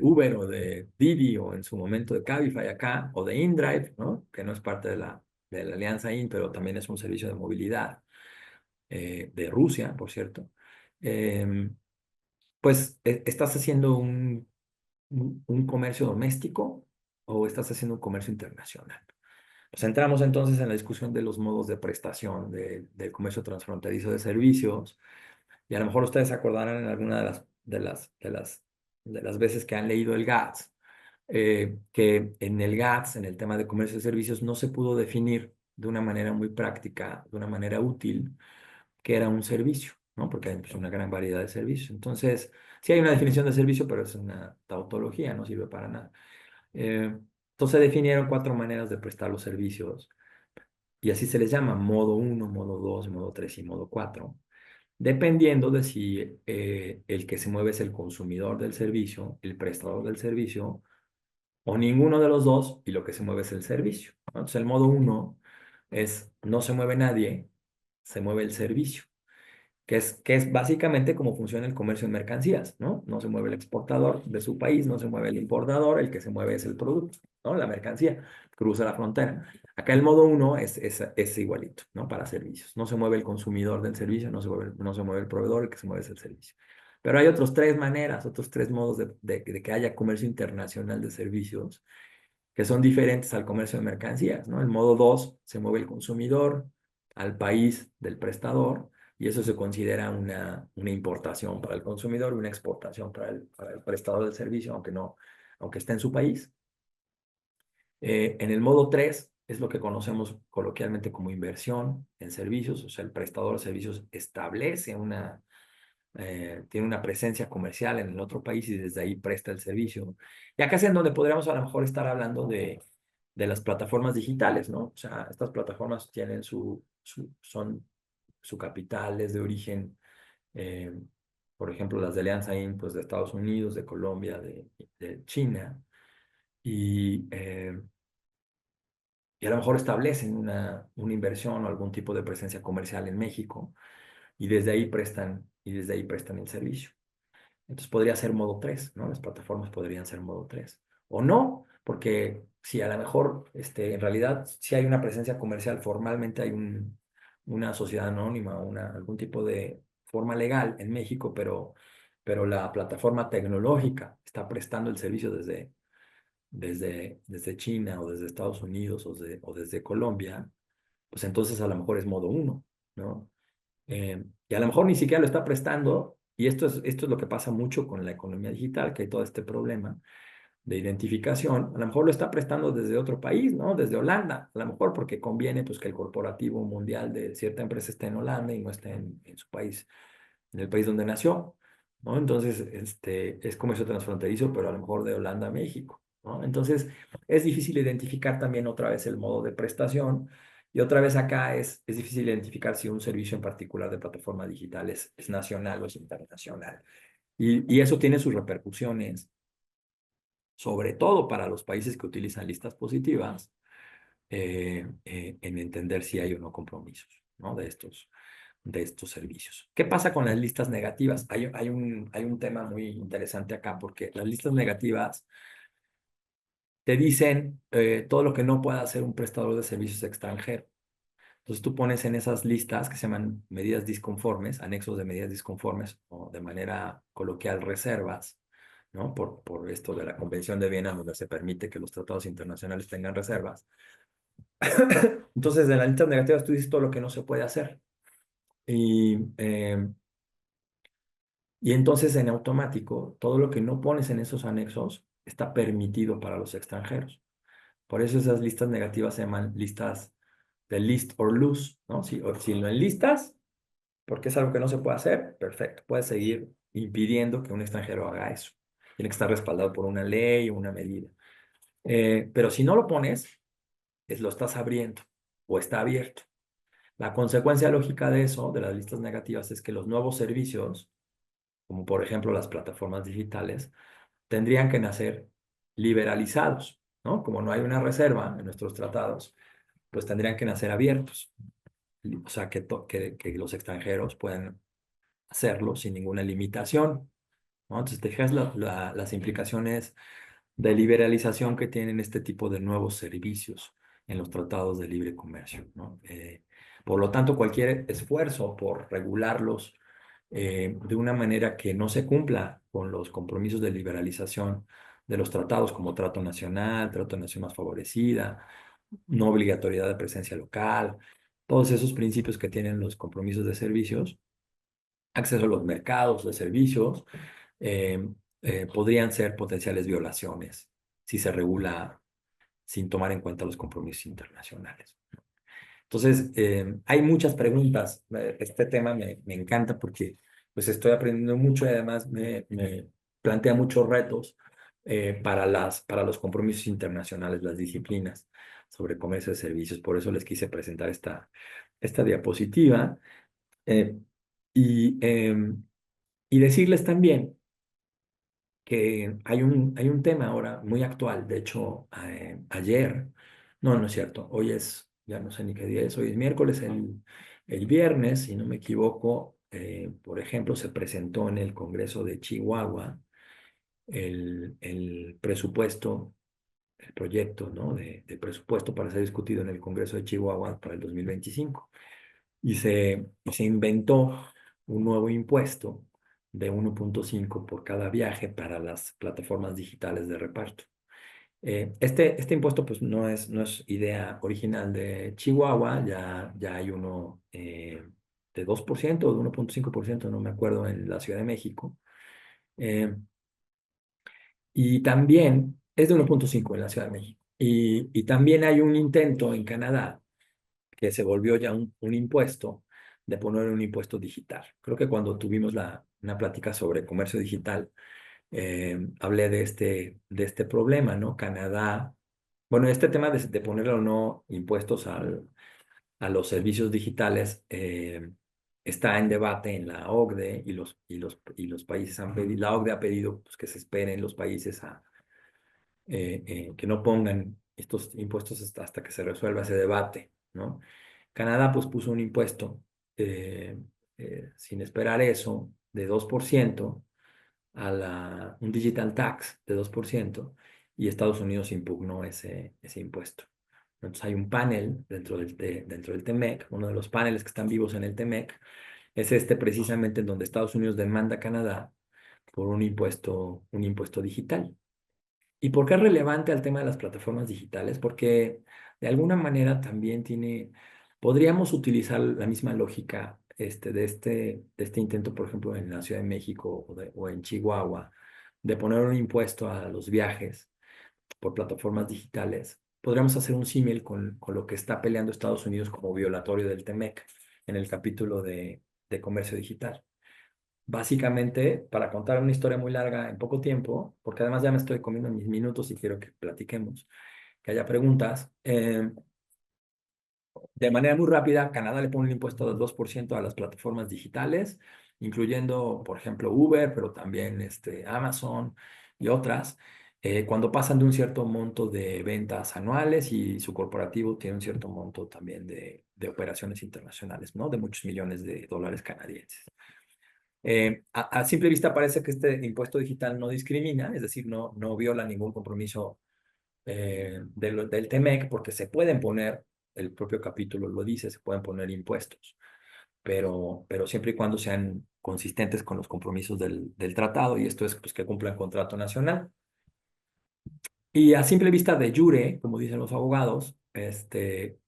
Uber o de Didi o en su momento de Cabify acá o de InDrive, ¿no? Que no es parte de la alianza IN, pero también es un servicio de movilidad de Rusia, por cierto. Pues estás haciendo un comercio doméstico o estás haciendo un comercio internacional. Pues entramos entonces en la discusión de los modos de prestación del comercio transfronterizo de servicios. Y a lo mejor ustedes se acordarán en alguna de las veces que han leído el GATS, que en el GATS, en el tema de comercio de servicios, no se pudo definir de una manera muy práctica, de una manera útil, que era un servicio, ¿no? Porque hay pues, una gran variedad de servicios. Entonces, sí hay una definición de servicio, pero es una tautología, no sirve para nada. Entonces, definieron 4 maneras de prestar los servicios y así se les llama: modo 1, modo 2, modo 3 y modo 4. Dependiendo de si el que se mueve es el consumidor del servicio, el prestador del servicio, o ninguno de los dos, y lo que se mueve es el servicio, ¿no? Entonces, el modo 1 es no se mueve nadie, se mueve el servicio, que es básicamente cómo funciona el comercio en mercancías, ¿no? No se mueve el exportador de su país, no se mueve el importador, el que se mueve es el producto, ¿no? La mercancía cruza la frontera. Acá el modo 1 es igualito, ¿no? Para servicios. No se mueve el consumidor del servicio, no se mueve el proveedor, el que se mueve es el servicio. Pero hay otros 3 maneras, otros 3 modos de que haya comercio internacional de servicios que son diferentes al comercio de mercancías, ¿no? El modo 2 se mueve el consumidor al país del prestador, y eso se considera una importación para el consumidor y una exportación para el prestador del servicio, aunque esté en su país. En el modo 3 es lo que conocemos coloquialmente como inversión en servicios, o sea, el prestador de servicios establece tiene una presencia comercial en el otro país y desde ahí presta el servicio. Y acá es en donde podríamos a lo mejor estar hablando de las plataformas digitales, ¿no? O sea, estas plataformas tienen su capital es de origen, eh, por ejemplo, las de Alianza In, pues de Estados Unidos, de Colombia, de China, y, eh, y a lo mejor establecen una inversión o algún tipo de presencia comercial en México y desde ahí prestan el servicio. Entonces podría ser modo 3, ¿no? Las plataformas podrían ser modo 3. O no, porque si a lo mejor en realidad si hay una presencia comercial, formalmente hay una sociedad anónima, algún tipo de forma legal en México, pero la plataforma tecnológica está prestando el servicio desde China o desde Estados Unidos o desde Colombia, pues entonces a lo mejor es modo 1, ¿no? Y a lo mejor ni siquiera lo está prestando, y esto es lo que pasa mucho con la economía digital, que hay todo este problema de identificación, a lo mejor lo está prestando desde otro país, ¿no? Desde Holanda, a lo mejor porque conviene pues, que el corporativo mundial de cierta empresa esté en Holanda y no esté en su país, en el país donde nació, ¿no? Entonces, es comercio transfronterizo, pero a lo mejor de Holanda a México, ¿no? Entonces, es difícil identificar también otra vez el modo de prestación y otra vez acá es difícil identificar si un servicio en particular de plataforma digital es nacional o es internacional. Y eso tiene sus repercusiones, sobre todo para los países que utilizan listas positivas, en entender si hay o no compromisos, ¿no? de estos servicios. ¿Qué pasa con las listas negativas? Hay un tema muy interesante acá, porque las listas negativas te dicen todo lo que no puede hacer un prestador de servicios extranjero. Entonces tú pones en esas listas que se llaman medidas disconformes, anexos de medidas disconformes, o de manera coloquial reservas, ¿no? Por esto de la Convención de Viena, donde se permite que los tratados internacionales tengan reservas. Entonces, en las listas negativas tú dices todo lo que no se puede hacer. Y entonces en automático, todo lo que no pones en esos anexos está permitido para los extranjeros. Por eso esas listas negativas se llaman listas de list or lose, ¿no? Si lo enlistas, porque es algo que no se puede hacer, perfecto. Puedes seguir impidiendo que un extranjero haga eso. Tiene que estar respaldado por una ley o una medida. Pero si no lo pones, lo estás abriendo o está abierto. La consecuencia lógica de eso, de las listas negativas, es que los nuevos servicios, como por ejemplo las plataformas digitales, tendrían que nacer liberalizados, ¿no? Como no hay una reserva en nuestros tratados, pues tendrían que nacer abiertos. O sea, que los extranjeros puedan hacerlo sin ninguna limitación, ¿no? Entonces, te fijas las implicaciones de liberalización que tienen este tipo de nuevos servicios en los tratados de libre comercio, ¿no? Por lo tanto, cualquier esfuerzo por regularlos de una manera que no se cumpla con los compromisos de liberalización de los tratados como trato de nación más favorecida, no obligatoriedad de presencia local, todos esos principios que tienen los compromisos de servicios, acceso a los mercados de servicios, eh, podrían ser potenciales violaciones si se regula sin tomar en cuenta los compromisos internacionales. Entonces, hay muchas preguntas. Este tema me encanta porque pues estoy aprendiendo mucho y además me plantea muchos retos para los compromisos internacionales, las disciplinas sobre comercio de servicios. Por eso les quise presentar esta diapositiva eh, y, em, y decirles también que hay un tema ahora muy actual. De hecho, ayer, no es cierto, hoy ya no sé ni qué día es, hoy es miércoles, el viernes, si no me equivoco, por ejemplo, se presentó en el Congreso de Chihuahua el presupuesto, el proyecto, ¿no? de presupuesto para ser discutido en el Congreso de Chihuahua para el 2025. Y se inventó un nuevo impuesto de 1.5 por cada viaje para las plataformas digitales de reparto. Este impuesto pues no es idea original de Chihuahua, ya hay uno de 2% o de 1.5%, no me acuerdo, en la Ciudad de México. Y también es de 1.5 en la Ciudad de México. Y también hay un intento en Canadá que se volvió ya un impuesto, de poner un impuesto digital. Creo que cuando tuvimos una plática sobre comercio digital, hablé de este problema, ¿no? Canadá, bueno, este tema de ponerle o no impuestos a los servicios digitales está en debate en la OCDE y los países han pedido, la OCDE ha pedido pues, que se esperen los países que no pongan estos impuestos hasta que se resuelva ese debate, ¿no? Canadá pues puso un impuesto sin esperar eso de 2% un digital tax de 2% y Estados Unidos impugnó ese impuesto. Entonces hay un panel dentro del TEMEC, uno de los paneles que están vivos en el TEMEC, es precisamente en donde Estados Unidos demanda a Canadá por un impuesto digital. ¿Y por qué es relevante al tema de las plataformas digitales? Porque de alguna manera también podríamos utilizar la misma lógica de este intento, por ejemplo, en la Ciudad de México o en Chihuahua, de poner un impuesto a los viajes por plataformas digitales. Podríamos hacer un símil con lo que está peleando Estados Unidos como violatorio del TEMEC en el capítulo de comercio digital. Básicamente, para contar una historia muy larga en poco tiempo, porque además ya me estoy comiendo mis minutos y quiero que platiquemos, que haya preguntas. De manera muy rápida, Canadá le pone un impuesto del 2% a las plataformas digitales, incluyendo, por ejemplo, Uber, pero también Amazon y otras, cuando pasan de un cierto monto de ventas anuales y su corporativo tiene un cierto monto también de operaciones internacionales, ¿no? De muchos millones de dólares canadienses. A simple vista parece que este impuesto digital no discrimina, es decir, no viola ningún compromiso del TEMEC, porque se pueden poner, el propio capítulo lo dice, se pueden poner impuestos, pero siempre y cuando sean consistentes con los compromisos del tratado, y esto es pues, que cumplan contrato nacional. Y a simple vista de jure, como dicen los abogados,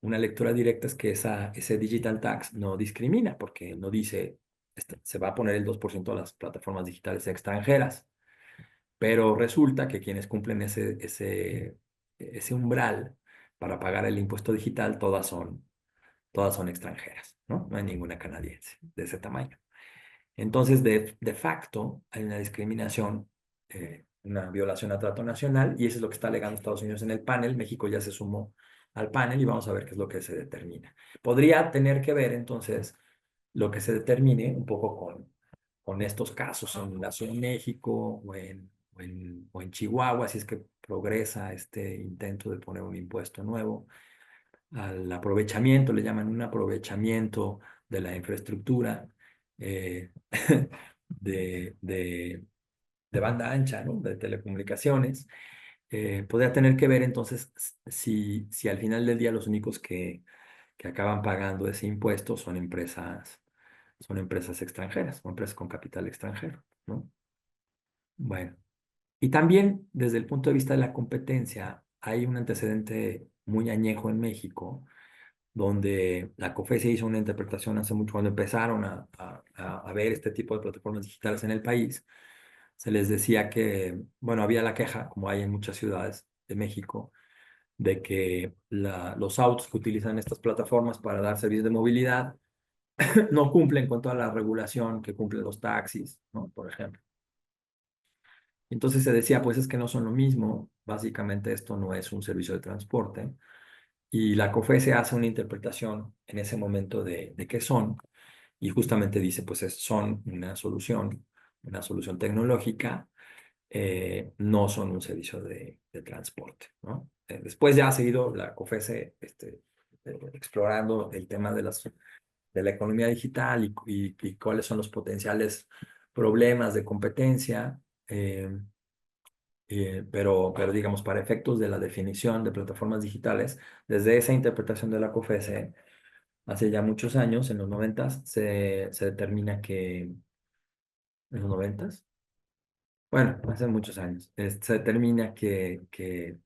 una lectura directa es que ese digital tax no discrimina, porque no dice, se va a poner el 2% a las plataformas digitales extranjeras, pero resulta que quienes cumplen ese umbral para pagar el impuesto digital, todas son extranjeras, ¿no? No hay ninguna canadiense de ese tamaño. Entonces, de facto, hay una discriminación, una violación a trato nacional, y eso es lo que está alegando Estados Unidos en el panel. México ya se sumó al panel y vamos a ver qué es lo que se determina. Podría tener que ver, entonces, lo que se determine un poco con estos casos en la Ciudad de México o en Chihuahua, si es que progresa este intento de poner un impuesto nuevo al aprovechamiento, le llaman un aprovechamiento de la infraestructura eh, de banda ancha, ¿no? De telecomunicaciones. Podría tener que ver entonces si al final del día los únicos que acaban pagando ese impuesto son empresas extranjeras, o empresas con capital extranjero, ¿no? Bueno, y también desde el punto de vista de la competencia, hay un antecedente muy añejo en México, donde la COFECE hizo una interpretación hace mucho, cuando empezaron a ver este tipo de plataformas digitales en el país. Se les decía que, bueno, había la queja, como hay en muchas ciudades de México, de que los autos que utilizan estas plataformas para dar servicios de movilidad no cumplen con toda la regulación que cumplen los taxis, ¿no? Por ejemplo. Entonces se decía, pues es que no son lo mismo, básicamente esto no es un servicio de transporte, y la COFECE hace una interpretación en ese momento de qué son, y justamente dice, pues son una solución tecnológica, no son un servicio de transporte, ¿no? Después ya ha seguido la COFECE explorando el tema de la economía digital y cuáles son los potenciales problemas de competencia, pero digamos, para efectos de la definición de plataformas digitales, desde esa interpretación de la COFECE, hace ya muchos años, en los 90s, se determina que, ¿en los 90s? Bueno, hace muchos años, se determina que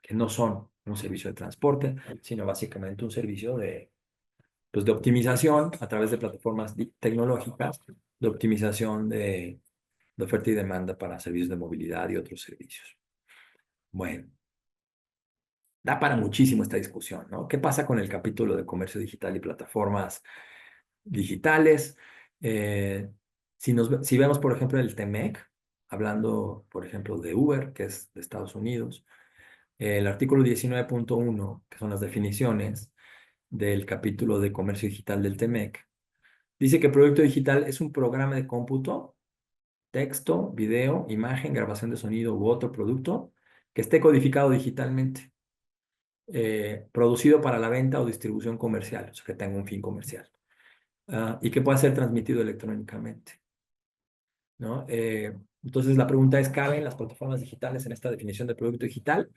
no son un servicio de transporte, sino básicamente un servicio pues, de optimización a través de plataformas tecnológicas, de optimización de oferta y demanda para servicios de movilidad y otros servicios. Bueno, da para muchísimo esta discusión, ¿no? ¿Qué pasa con el capítulo de comercio digital y plataformas digitales? Si vemos, por ejemplo, el TEMEC, hablando, por ejemplo, de Uber, que es de Estados Unidos, el artículo 19.1, que son las definiciones del capítulo de comercio digital del TEMEC, dice que producto digital es un programa de cómputo, texto, video, imagen, grabación de sonido u otro producto que esté codificado digitalmente, producido para la venta o distribución comercial, o sea, que tenga un fin comercial, y que pueda ser transmitido electrónicamente, ¿no? Entonces, la pregunta es, ¿caben las plataformas digitales en esta definición de producto digital?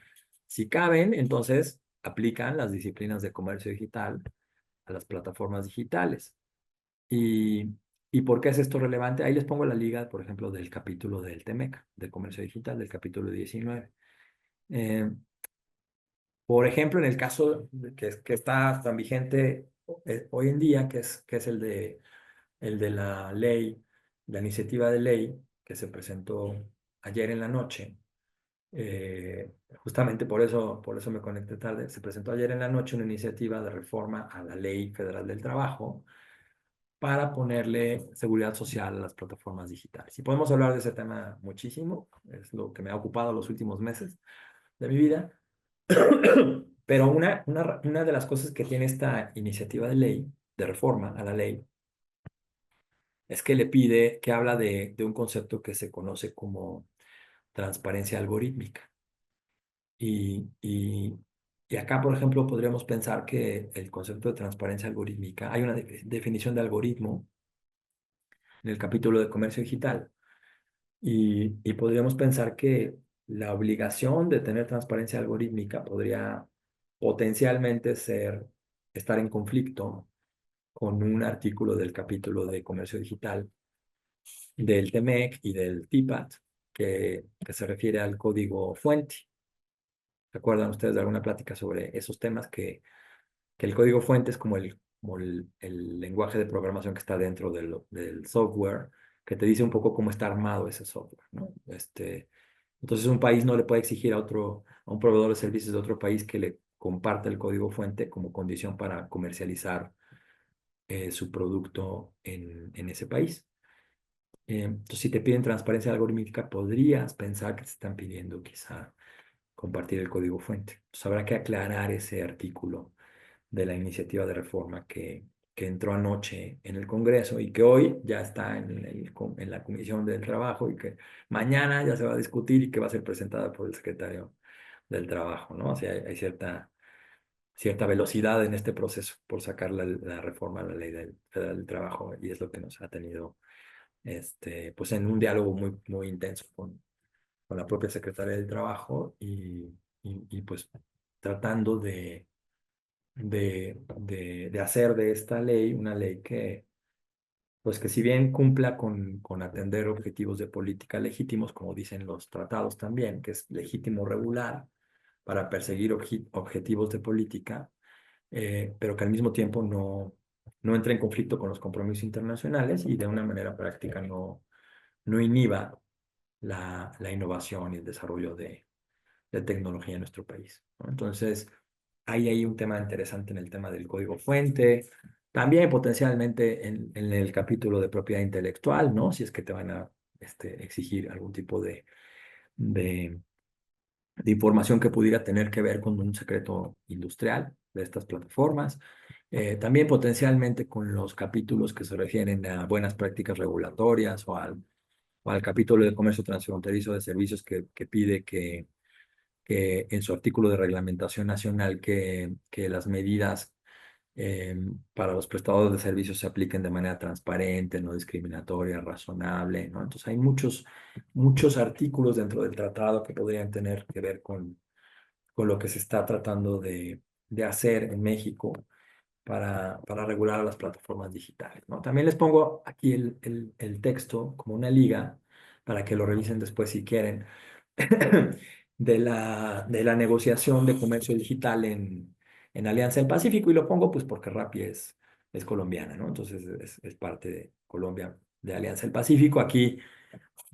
Si caben, entonces aplican las disciplinas de comercio digital a las plataformas digitales. ¿Y, y por qué es esto relevante? Ahí les pongo la liga, por ejemplo, del capítulo del TEMEC, de comercio digital, del capítulo 19. Por ejemplo, en el caso que está tan vigente hoy en día, que es el de la ley, la iniciativa de ley que se presentó ayer en la noche. Justamente por eso me conecté tarde. Se presentó ayer en la noche una iniciativa de reforma a la Ley Federal del Trabajo para ponerle seguridad social a las plataformas digitales. Y podemos hablar de ese tema muchísimo, es lo que me ha ocupado los últimos meses de mi vida. Pero una de las cosas que tiene esta iniciativa de ley, de reforma a la ley, es que habla de un concepto que se conoce como transparencia algorítmica. Y acá, por ejemplo, podríamos pensar que el concepto de transparencia algorítmica, hay una definición de algoritmo en el capítulo de comercio digital, y podríamos pensar que la obligación de tener transparencia algorítmica podría potencialmente estar en conflicto con un artículo del capítulo de comercio digital del TEMEC y del TIPAT que se refiere al código fuente. ¿Recuerdan ustedes de alguna plática sobre esos temas? Que el código fuente es como el lenguaje de programación que está dentro del software, que te dice un poco cómo está armado ese software, ¿no? Entonces un país no le puede exigir a un proveedor de servicios de otro país que le comparta el código fuente como condición para comercializar su producto en ese país. Entonces, si te piden transparencia algorítmica, podrías pensar que te están pidiendo quizá compartir el código fuente. Entonces, habrá que aclarar ese artículo de la iniciativa de reforma que entró anoche en el Congreso y que hoy ya está en la Comisión del Trabajo y que mañana ya se va a discutir y que va a ser presentada por el secretario del Trabajo, ¿no? O sea, hay cierta velocidad en este proceso por sacar la reforma a la Ley Federal del Trabajo, y es lo que nos ha tenido pues en un diálogo muy, muy intenso con la propia Secretaría del Trabajo y pues tratando de hacer de esta ley una ley pues que si bien cumpla con atender objetivos de política legítimos, como dicen los tratados también, que es legítimo regular para perseguir objetivos de política, pero que al mismo tiempo no entre en conflicto con los compromisos internacionales y de una manera práctica no inhiba la innovación y el desarrollo de tecnología en nuestro país, ¿no? Entonces, hay un tema interesante en el tema del código fuente, también potencialmente en el capítulo de propiedad intelectual, ¿no? Si es que te van a exigir algún tipo de, de información que pudiera tener que ver con un secreto industrial de estas plataformas. También potencialmente con los capítulos que se refieren a buenas prácticas regulatorias o al capítulo de comercio transfronterizo de servicios que pide que en su artículo de reglamentación nacional que las medidas para los prestadores de servicios se apliquen de manera transparente, no discriminatoria, razonable, ¿no? Entonces hay muchos artículos dentro del tratado que podrían tener que ver con lo que se está tratando de hacer en México para regular a las plataformas digitales, ¿no? También les pongo aquí el texto como una liga para que lo revisen después si quieren, de la negociación de comercio digital en Alianza del Pacífico, y lo pongo pues porque Rappi es es colombiana, ¿no? Entonces es parte de Colombia, de Alianza del Pacífico. Aquí,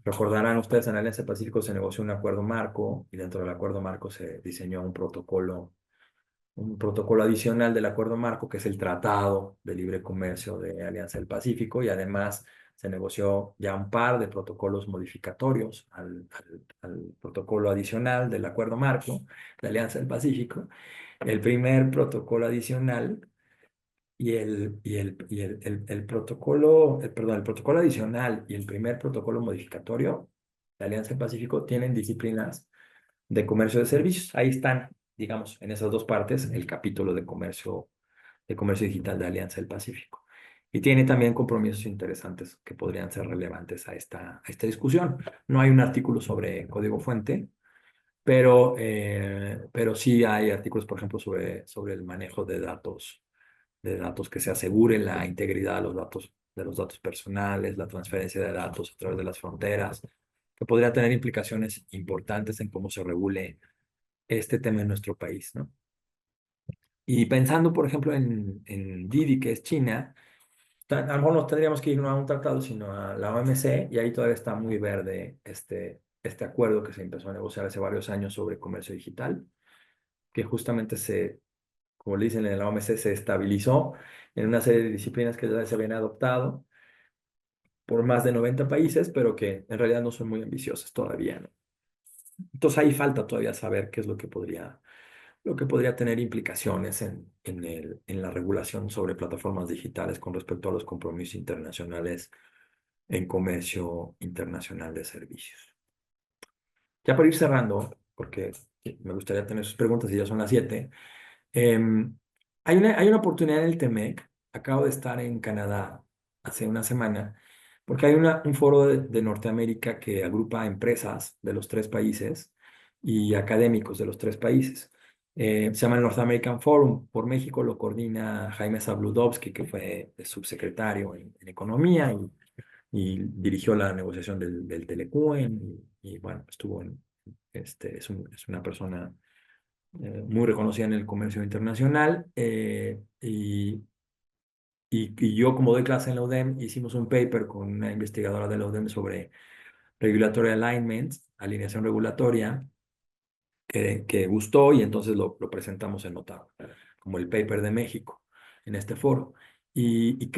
recordarán ustedes, en Alianza del Pacífico se negoció un acuerdo marco y dentro del acuerdo marco se diseñó un protocolo adicional del acuerdo marco, que es el Tratado de Libre Comercio de Alianza del Pacífico, y además se negoció ya un par de protocolos modificatorios al protocolo adicional del acuerdo marco de Alianza del Pacífico. El primer protocolo adicional el protocolo, perdón, el protocolo adicional y el primer protocolo modificatorio de Alianza del Pacífico tienen disciplinas de comercio de servicios. Ahí están, digamos, en esas dos partes, el capítulo de comercio digital de Alianza del Pacífico. Y tiene también compromisos interesantes que podrían ser relevantes a esta discusión. No hay un artículo sobre código fuente, pero sí hay artículos, por ejemplo, sobre el manejo de datos que se asegure la integridad de los datos personales, la transferencia de datos a través de las fronteras, que podría tener implicaciones importantes en cómo se regule este tema en nuestro país, ¿no? Y pensando, por ejemplo, en Didi, que es China, a lo mejor no tendríamos que ir no a un tratado, sino a la OMC, y ahí todavía está muy verde este acuerdo que se empezó a negociar hace varios años sobre comercio digital, que justamente como le dicen en la OMC, se estabilizó en una serie de disciplinas que ya se habían adoptado por más de 90 países, pero que en realidad no son muy ambiciosas todavía, ¿no? Entonces ahí falta todavía saber qué es lo que podría tener implicaciones en la regulación sobre plataformas digitales con respecto a los compromisos internacionales en comercio internacional de servicios. Ya para ir cerrando, porque me gustaría tener sus preguntas y ya son las 7. Hay una oportunidad en el TEMEC. Acabo de estar en Canadá hace una semana, porque hay un foro de Norteamérica que agrupa empresas de los 3 países y académicos de los 3 países. Se llama el North American Forum. Por México lo coordina Jaime Zabludovsky, que fue subsecretario en Economía y dirigió la negociación del Telecuen. Y bueno, es una persona muy reconocida en el comercio internacional, y yo, como doy clase en la UDEM, hicimos un paper con una investigadora de la UDEM sobre regulatory alignment, alineación regulatoria, que gustó, y entonces lo presentamos en Ottawa, como el paper de México en este foro. Y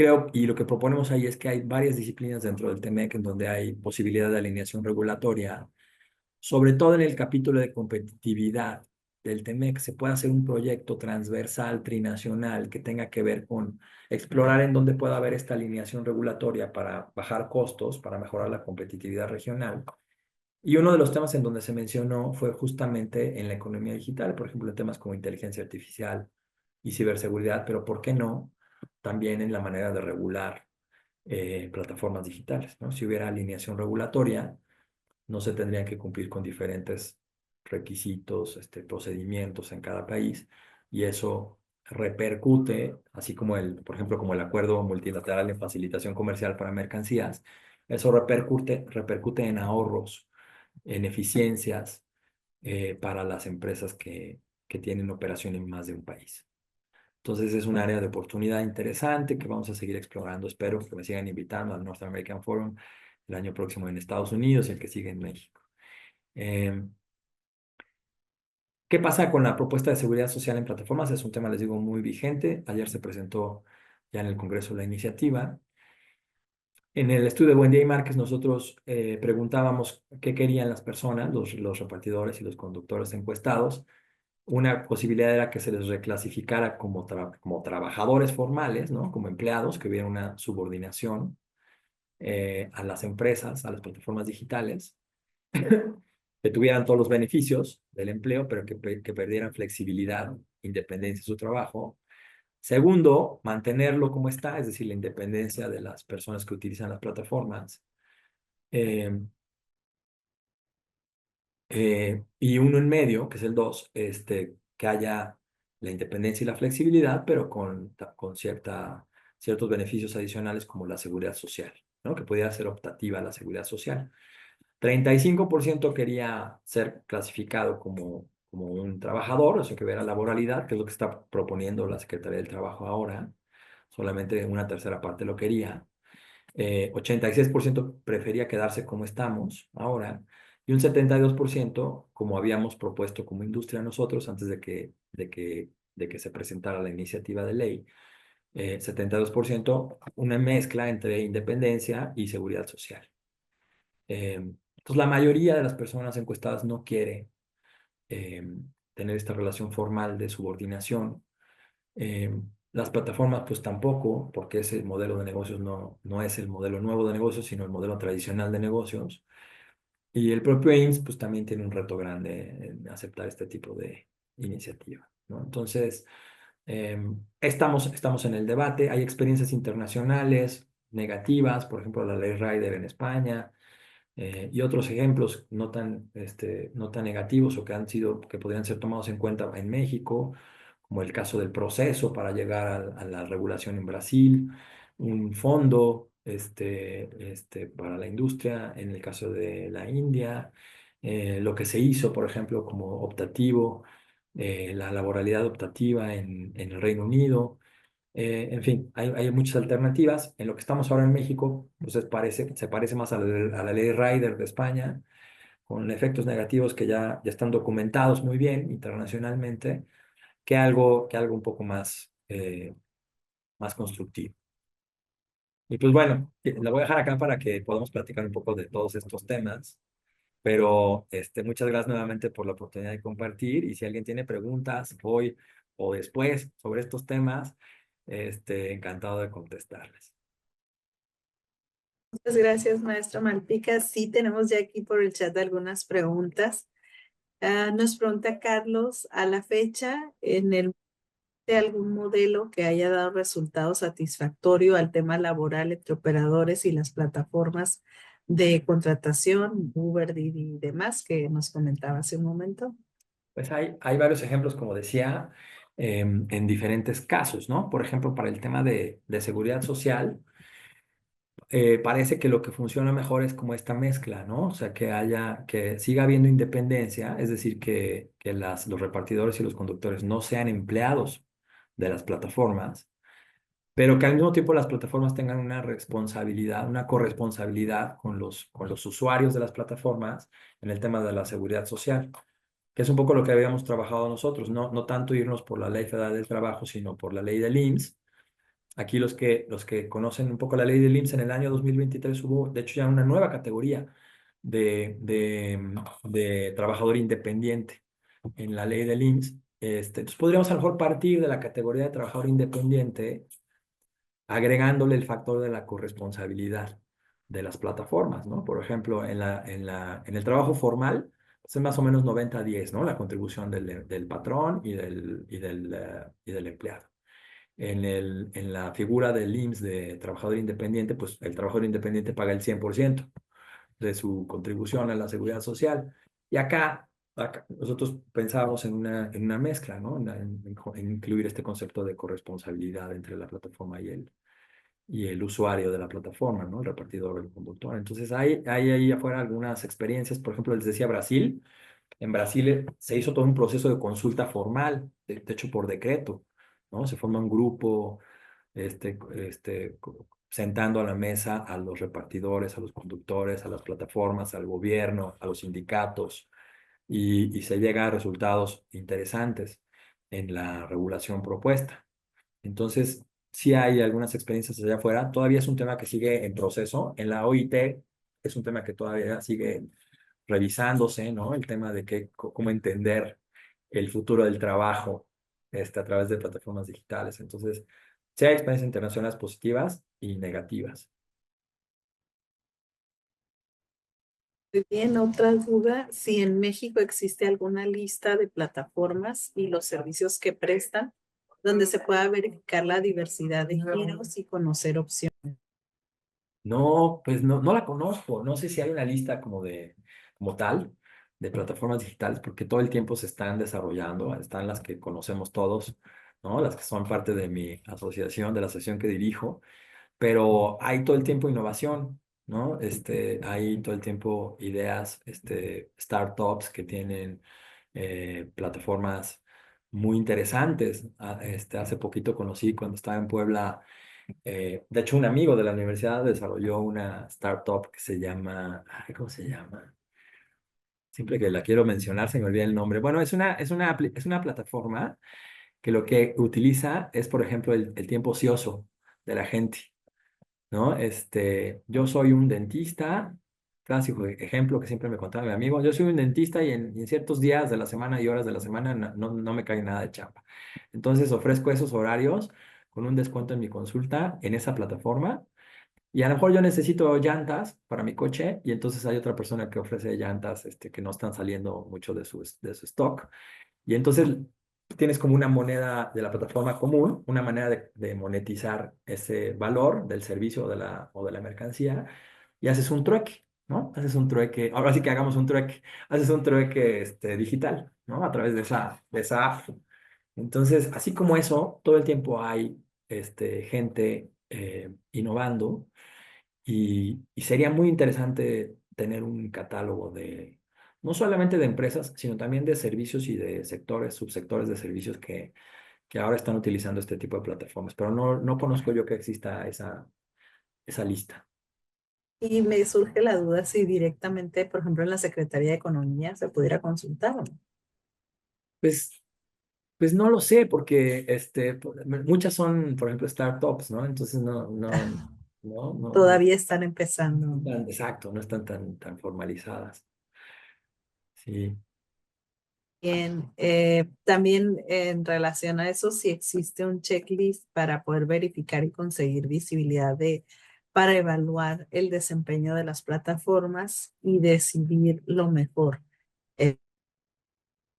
lo que proponemos ahí es que hay varias disciplinas dentro del TEMEC en donde hay posibilidad de alineación regulatoria, sobre todo en el capítulo de competitividad del TEMEC. Se puede hacer un proyecto transversal, trinacional, que tenga que ver con explorar en dónde puede haber esta alineación regulatoria para bajar costos, para mejorar la competitividad regional. Y uno de los temas en donde se mencionó fue justamente en la economía digital, por ejemplo, en temas como inteligencia artificial y ciberseguridad, pero ¿por qué no también en la manera de regular plataformas digitales, ¿no? Si hubiera alineación regulatoria, no se tendrían que cumplir con diferentes requisitos, procedimientos en cada país, y eso repercute, así como por ejemplo, como el acuerdo multilateral de facilitación comercial para mercancías, eso repercute en ahorros, en eficiencias para las empresas que tienen operación en más de un país. Entonces es un área de oportunidad interesante que vamos a seguir explorando. Espero que me sigan invitando al North American Forum el año próximo en Estados Unidos y el que sigue en México. ¿Qué pasa con la propuesta de seguridad social en plataformas? Es un tema, les digo, muy vigente. Ayer se presentó ya en el Congreso la iniciativa. En el estudio de Buendía y Márquez nosotros preguntábamos qué querían las personas, los repartidores y los conductores encuestados. Una posibilidad era que se les reclasificara como trabajadores formales, ¿no? Como empleados, que hubiera una subordinación a las empresas, a las plataformas digitales, que tuvieran todos los beneficios del empleo, pero que perdieran flexibilidad, independencia de su trabajo. Segundo, mantenerlo como está, es decir, la independencia de las personas que utilizan las plataformas. Y uno en medio, que es el 2, que haya la independencia y la flexibilidad, pero con ciertos beneficios adicionales como la seguridad social, ¿no? Que pudiera ser optativa la seguridad social. 35% quería ser clasificado como un trabajador, o sea, que hubiera laboralidad, que es lo que está proponiendo la Secretaría del Trabajo ahora. solamente una tercera parte lo quería. 86% prefería quedarse como estamos ahora y un 72% como habíamos propuesto como industria nosotros antes de que se presentara la iniciativa de ley. 72% una mezcla entre independencia y seguridad social. Entonces, la mayoría de las personas encuestadas no quiere eh, tener esta relación formal de subordinación. Las plataformas, pues tampoco, porque ese modelo de negocios no es el modelo nuevo de negocios, sino el modelo tradicional de negocios. Y el propio IMSS, pues también tiene un reto grande en aceptar este tipo de iniciativa, ¿no? Entonces, estamos en el debate. Hay experiencias internacionales negativas, por ejemplo, la ley Rider en España, y otros ejemplos no tan negativos o que podrían ser tomados en cuenta en México, como el caso del proceso para llegar a la regulación en Brasil, un fondo para la industria en el caso de la India, lo que se hizo, por ejemplo, como optativo, la laboralidad optativa en el Reino Unido. En fin, hay muchas alternativas. En lo que estamos ahora en México, pues se parece más a la ley Rider de España, con efectos negativos que ya están documentados muy bien internacionalmente, que algo un poco más constructivo. Y pues bueno, la voy a dejar acá para que podamos platicar un poco de todos estos temas. Pero muchas gracias nuevamente por la oportunidad de compartir. Y si alguien tiene preguntas hoy o después sobre estos temas, encantado de contestarles. Muchas gracias, maestro Malpica. Sí, tenemos ya aquí por el chat algunas preguntas. Nos pregunta Carlos, a la fecha, de algún modelo que haya dado resultado satisfactorio al tema laboral entre operadores y las plataformas de contratación, Uber, Didi y demás, que nos comentaba hace un momento. Pues hay varios ejemplos, como decía, en diferentes casos, ¿no? Por ejemplo, para el tema de seguridad social, parece que lo que funciona mejor es como esta mezcla, ¿no? O sea, que siga habiendo independencia, es decir, que los repartidores y los conductores no sean empleados de las plataformas, pero que al mismo tiempo las plataformas tengan una responsabilidad, una corresponsabilidad con los usuarios de las plataformas en el tema de la seguridad social, que es un poco lo que habíamos trabajado nosotros, no tanto irnos por la Ley Federal del Trabajo, sino por la ley del IMSS. Aquí los que conocen un poco la ley del IMSS, en el año 2023 hubo, de hecho, ya una nueva categoría de trabajador independiente en la ley del IMSS. Entonces podríamos a lo mejor partir de la categoría de trabajador independiente, agregándole el factor de la corresponsabilidad de las plataformas, ¿no? Por ejemplo, en el trabajo formal, pues es más o menos 90-10, ¿no? La contribución del patrón y del empleado. En la figura del IMSS de trabajador independiente, pues el trabajador independiente paga el 100% de su contribución a la seguridad social. Y acá nosotros pensábamos en una mezcla, ¿no? En incluir este concepto de corresponsabilidad entre la plataforma y el usuario de la plataforma, ¿no? El repartidor o el conductor. Entonces hay ahí afuera algunas experiencias. Por ejemplo, les decía Brasil. En Brasil se hizo todo un proceso de consulta formal, de hecho por decreto, ¿no? Se forma un grupo, sentando a la mesa a los repartidores, a los conductores, a las plataformas, al gobierno, a los sindicatos, y se llega a resultados interesantes en la regulación propuesta. Entonces, sí hay algunas experiencias allá afuera. Todavía es un tema que sigue en proceso. En la OIT es un tema que todavía sigue revisándose, ¿no? El tema de cómo entender el futuro del trabajo a través de plataformas digitales. Entonces, sí hay experiencias internacionales positivas y negativas. Muy bien, otra duda, si en México existe alguna lista de plataformas y los servicios que prestan, donde se pueda verificar la diversidad de giros y conocer opciones. No, pues no la conozco. No sé si hay una lista como tal de plataformas digitales, porque todo el tiempo se están desarrollando. Están las que conocemos todos, ¿no? Las que son parte de mi asociación, de la asociación que dirijo, pero hay todo el tiempo innovación, ¿no? Hay todo el tiempo ideas, startups que tienen plataformas muy interesantes. Hace poquito conocí, cuando estaba en Puebla, De hecho, un amigo de la universidad desarrolló una startup que se llama, ay, ¿cómo se llama? Siempre que la quiero mencionar se me olvida el nombre. Bueno, es una plataforma que lo que utiliza es, por ejemplo, el tiempo ocioso de la gente, ¿no? Yo soy un dentista, clásico ejemplo que siempre me contaba mi amigo, yo soy un dentista y en ciertos días de la semana y horas de la semana no me cae nada de chamba. Entonces ofrezco esos horarios con un descuento en mi consulta en esa plataforma y a lo mejor yo necesito llantas para mi coche y entonces hay otra persona que ofrece llantas que no están saliendo mucho de su stock. Y entonces tienes como una moneda de la plataforma común, una manera de monetizar ese valor del servicio o de la mercancía y haces un trueque, ¿no? Haces un trueque, ahora sí que hagamos un trueque, haces un trueque digital, ¿no? A través de esa app. Entonces, así como eso, todo el tiempo hay gente innovando y sería muy interesante tener un catálogo de, no solamente de empresas, sino también de servicios y de sectores, subsectores de servicios que ahora están utilizando este tipo de plataformas, pero no conozco yo que exista esa lista. Y me surge la duda si directamente, por ejemplo, en la Secretaría de Economía se pudiera consultar o no. Pues, pues no lo sé, porque muchas son, por ejemplo, startups, ¿no? Entonces no Todavía están empezando. están, exacto, no están tan formalizadas. Sí. Bien, también en relación a eso, si existe un checklist para poder verificar y conseguir visibilidad para evaluar el desempeño de las plataformas y decidir lo mejor, eh,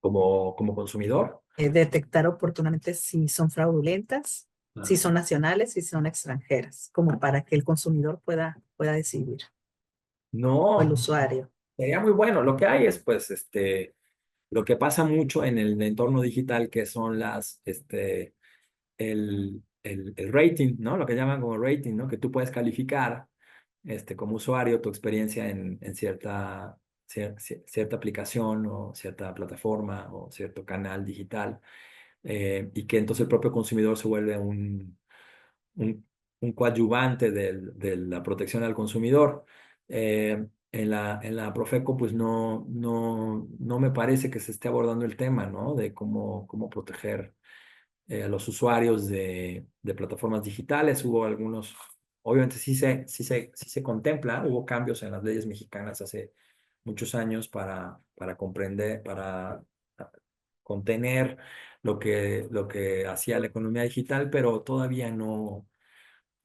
Como consumidor. detectar oportunamente si son fraudulentas, si son nacionales, si son extranjeras, como para que el consumidor pueda decidir, o el No, usuario. sería muy bueno. Lo que hay es, pues, lo que pasa mucho en el entorno digital, que son el rating, ¿no? Lo que llaman como rating, ¿no? Que tú puedes calificar, como usuario tu experiencia en cierta aplicación o cierta plataforma o cierto canal digital, y que entonces el propio consumidor se vuelve un, un coadyuvante de la protección al consumidor. En la Profeco, pues no me parece que se esté abordando el tema, ¿no? De cómo proteger a los usuarios de plataformas digitales. Hubo algunos, obviamente sí se contempla, hubo cambios en las leyes mexicanas hace muchos años para comprender, para contener lo que hacía la economía digital, pero todavía no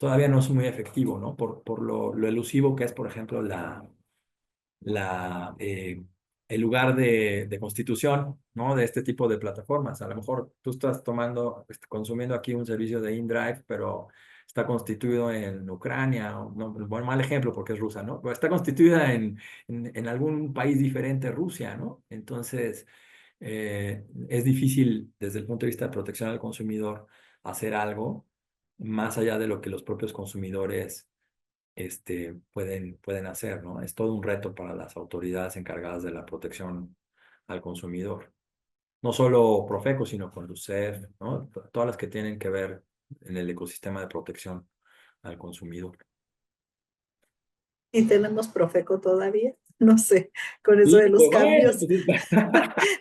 es muy efectivo, ¿no? Por lo elusivo que es, por ejemplo, la, eh, el lugar de constitución, ¿no? De este tipo de plataformas. A lo mejor tú estás consumiendo aquí un servicio de InDrive, pero está constituido en Ucrania, no, bueno, mal ejemplo porque es rusa, ¿no? Pero está constituida en algún país diferente, Rusia, ¿no? Entonces, es difícil desde el punto de vista de protección al consumidor hacer algo más allá de lo que los propios consumidores pueden hacer, ¿no? Es todo un reto para las autoridades encargadas de la protección al consumidor. No solo Profeco, sino Conducef, ¿no? Todas las que tienen que ver en el ecosistema de protección al consumidor. ¿Y tenemos Profeco todavía? No sé, con eso Sí, de los pues bueno, cambios.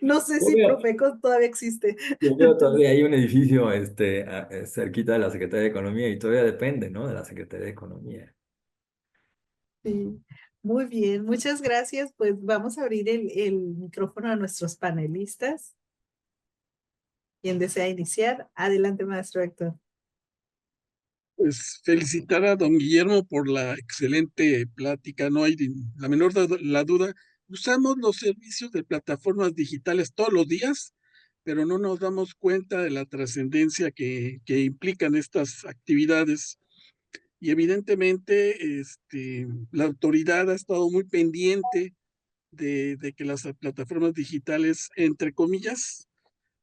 No sé yo si veo, Profeco todavía existe. yo veo todavía hay un edificio cerquita de la Secretaría de Economía y todavía depende, ¿no? De la Secretaría de Economía. Sí, muy bien, muchas gracias. Pues vamos a abrir el micrófono a nuestros panelistas. ¿Quién desea iniciar? Adelante, maestro Héctor. Pues felicitar a don Guillermo por la excelente plática, no hay la menor la duda. Usamos los servicios de plataformas digitales todos los días, pero no nos damos cuenta de la trascendencia que implican estas actividades. Y evidentemente, la autoridad ha estado muy pendiente de que las plataformas digitales, entre comillas,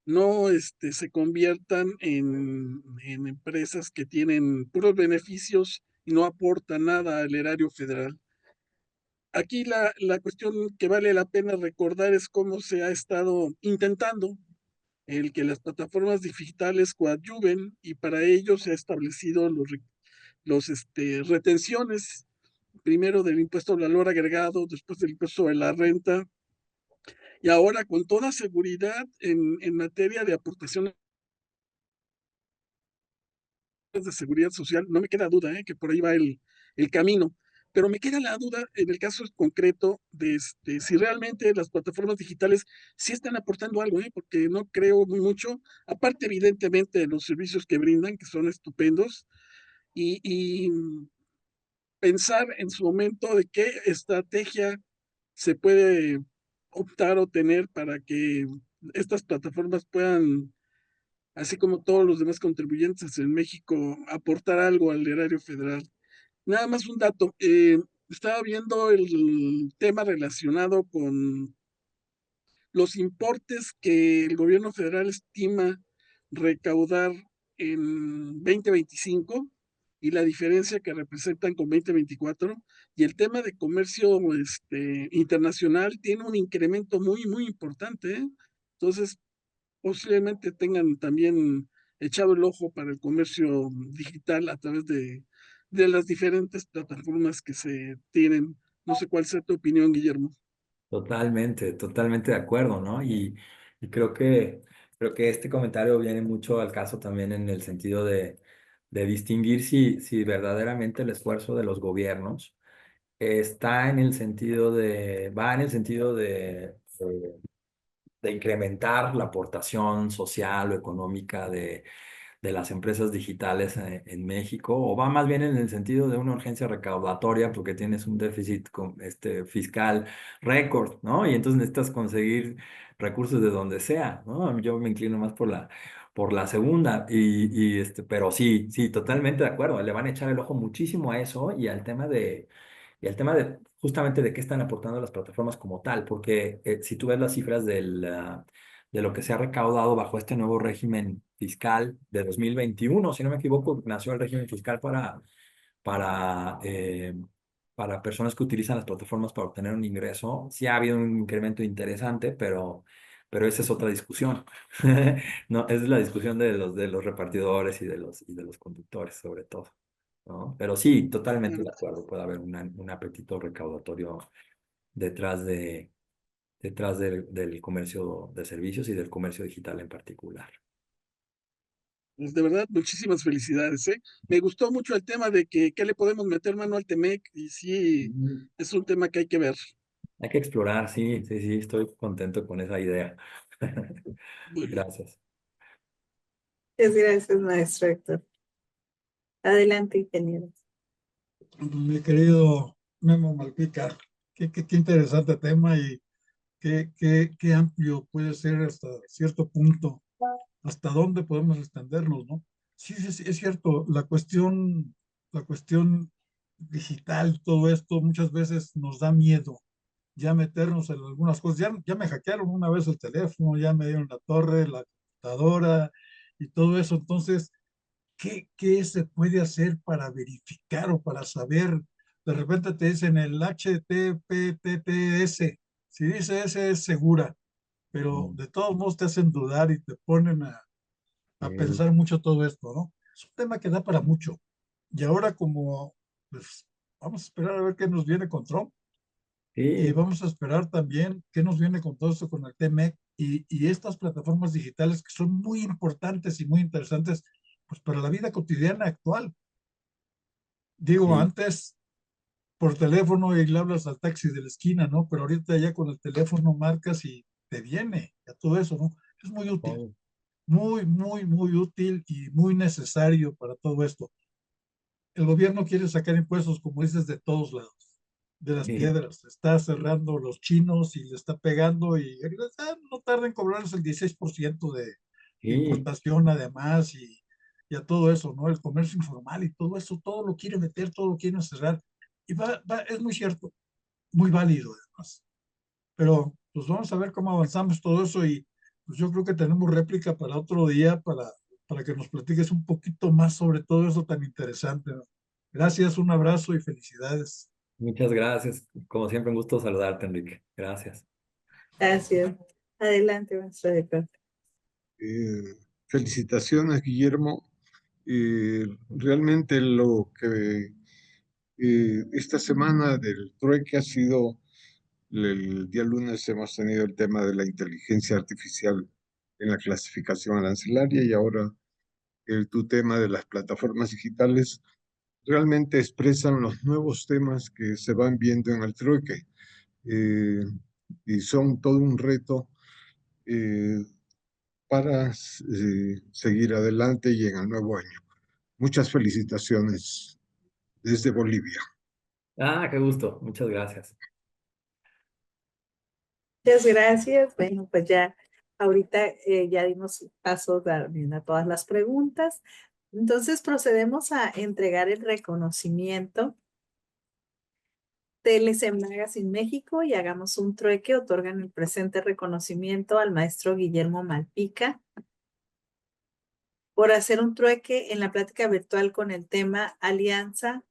no se conviertan en empresas que tienen puros beneficios y no aportan nada al erario federal. Aquí la cuestión que vale la pena recordar es cómo se ha estado intentando el que las plataformas digitales coadyuven y para ello se ha establecido retenciones, primero del impuesto al valor agregado, después del impuesto sobre la renta, y ahora con toda seguridad en materia de aportaciones de seguridad social, no me queda duda que por ahí va el camino, pero me queda la duda en el caso concreto de si realmente las plataformas digitales sí están aportando algo, porque no creo mucho, aparte evidentemente de los servicios que brindan, que son estupendos, y pensar en su momento de qué estrategia se puede optar o tener para que estas plataformas puedan, así como todos los demás contribuyentes en México, aportar algo al erario federal. Nada más un dato, estaba viendo el tema relacionado con los importes que el gobierno federal estima recaudar en 2025 y la diferencia que representan con 2024, y el tema de comercio internacional tiene un incremento muy importante, ¿eh? Entonces, posiblemente tengan también echado el ojo para el comercio digital a través de las diferentes plataformas que se tienen. No sé cuál sea tu opinión, Guillermo. Totalmente de acuerdo, ¿no? Y creo que este comentario viene mucho al caso también en el sentido de distinguir si verdaderamente el esfuerzo de los gobiernos está en el sentido va en el sentido de incrementar la aportación social o económica de las empresas digitales en México, o va más bien en el sentido de una urgencia recaudatoria porque tienes un déficit fiscal récord, ¿no? Y entonces necesitas conseguir recursos de donde sea, ¿no? Yo me inclino más por la segunda, pero sí, totalmente de acuerdo. Le van a echar el ojo muchísimo a eso y al tema de justamente de qué están aportando las plataformas como tal, porque si tú ves las cifras de lo que se ha recaudado bajo este nuevo régimen fiscal de 2021, si no me equivoco, nació el régimen fiscal para, eh, para personas que utilizan las plataformas para obtener un ingreso. Sí ha habido un incremento interesante, pero esa es otra discusión. No, esa es la discusión de los repartidores y de los conductores, sobre todo, ¿no? Pero sí, totalmente de acuerdo, puede haber un apetito recaudatorio detrás del comercio de servicios y del comercio digital en particular. Pues de verdad, muchísimas felicidades, ¿eh? Me gustó mucho el tema de que qué le podemos meter mano al Temec, y sí, Mm. es un tema que hay que ver. Hay que explorar, sí, estoy contento con esa idea. Bueno, Gracias. Muchas gracias, maestro Héctor. Adelante, ingeniero. Mi querido Memo Malpica, qué interesante tema y qué amplio puede ser hasta cierto punto, hasta dónde podemos extendernos, ¿no? Sí, es cierto, la cuestión digital, todo esto muchas veces nos da miedo ya meternos en algunas cosas. Ya me hackearon una vez el teléfono, ya me dieron la torre, la computadora y todo eso. Entonces, ¿qué se puede hacer para verificar o para saber? De repente te dicen el HTTPS. Si dice ese es segura, pero Mm. de todos modos te hacen dudar y te ponen a Sí, pensar mucho todo esto, ¿no? Es un tema que da para mucho. Y ahora pues, vamos a esperar a ver qué nos viene con Trump y sí, vamos a esperar también qué nos viene con todo esto con el TMEC y estas plataformas digitales que son muy importantes y muy interesantes pues para la vida cotidiana actual. Digo, sí, antes por teléfono y le hablas al taxi de la esquina, ¿no? Pero ahorita ya con el teléfono marcas y te viene, ya todo eso, ¿no? Es muy útil, oh, muy útil y muy necesario para todo esto. El gobierno quiere sacar impuestos, como dices, de todos lados, de las sí, piedras. Está cerrando los chinos y le está pegando y no tarda en cobrarles el 16% de sí, importación además y a todo eso, ¿no? El comercio informal y todo eso, todo lo quiere meter, todo lo quiere cerrar. Y es muy cierto, muy válido además. Pero pues vamos a ver cómo avanzamos todo eso y pues yo creo que tenemos réplica para otro día para que nos platiques un poquito más sobre todo eso tan interesante, ¿no? Gracias, un abrazo y felicidades. muchas gracias. Como siempre, un gusto saludarte, Enrique. Gracias. Gracias. Adelante, maestro Héctor. Eh, Felicitaciones, Guillermo. Realmente lo que esta semana del trueque ha sido, el día lunes hemos tenido el tema de la inteligencia artificial en la clasificación arancelaria y ahora tu tema de las plataformas digitales realmente expresan los nuevos temas que se van viendo en el trueque y son todo un reto para seguir adelante y en el nuevo año. Muchas felicitaciones desde Bolivia. Ah, qué gusto. Muchas gracias. Muchas gracias. Bueno, pues ya ahorita ya dimos paso también a todas las preguntas. Entonces procedemos a entregar el reconocimiento TLC Magazine México y hagamos un trueque. Otorgan el presente reconocimiento al maestro Guillermo Malpica por hacer un trueque en la plática virtual con el tema Alianza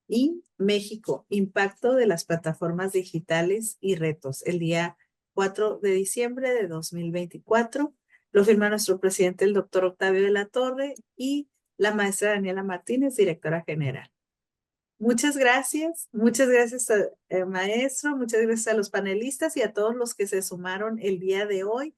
y México, impacto de las plataformas digitales y retos, el día 4 de diciembre de 2024. Lo firma nuestro presidente, el doctor Octavio de la Torre, y la maestra Daniela Martínez, directora general. Muchas gracias maestro, muchas gracias a los panelistas y a todos los que se sumaron el día de hoy.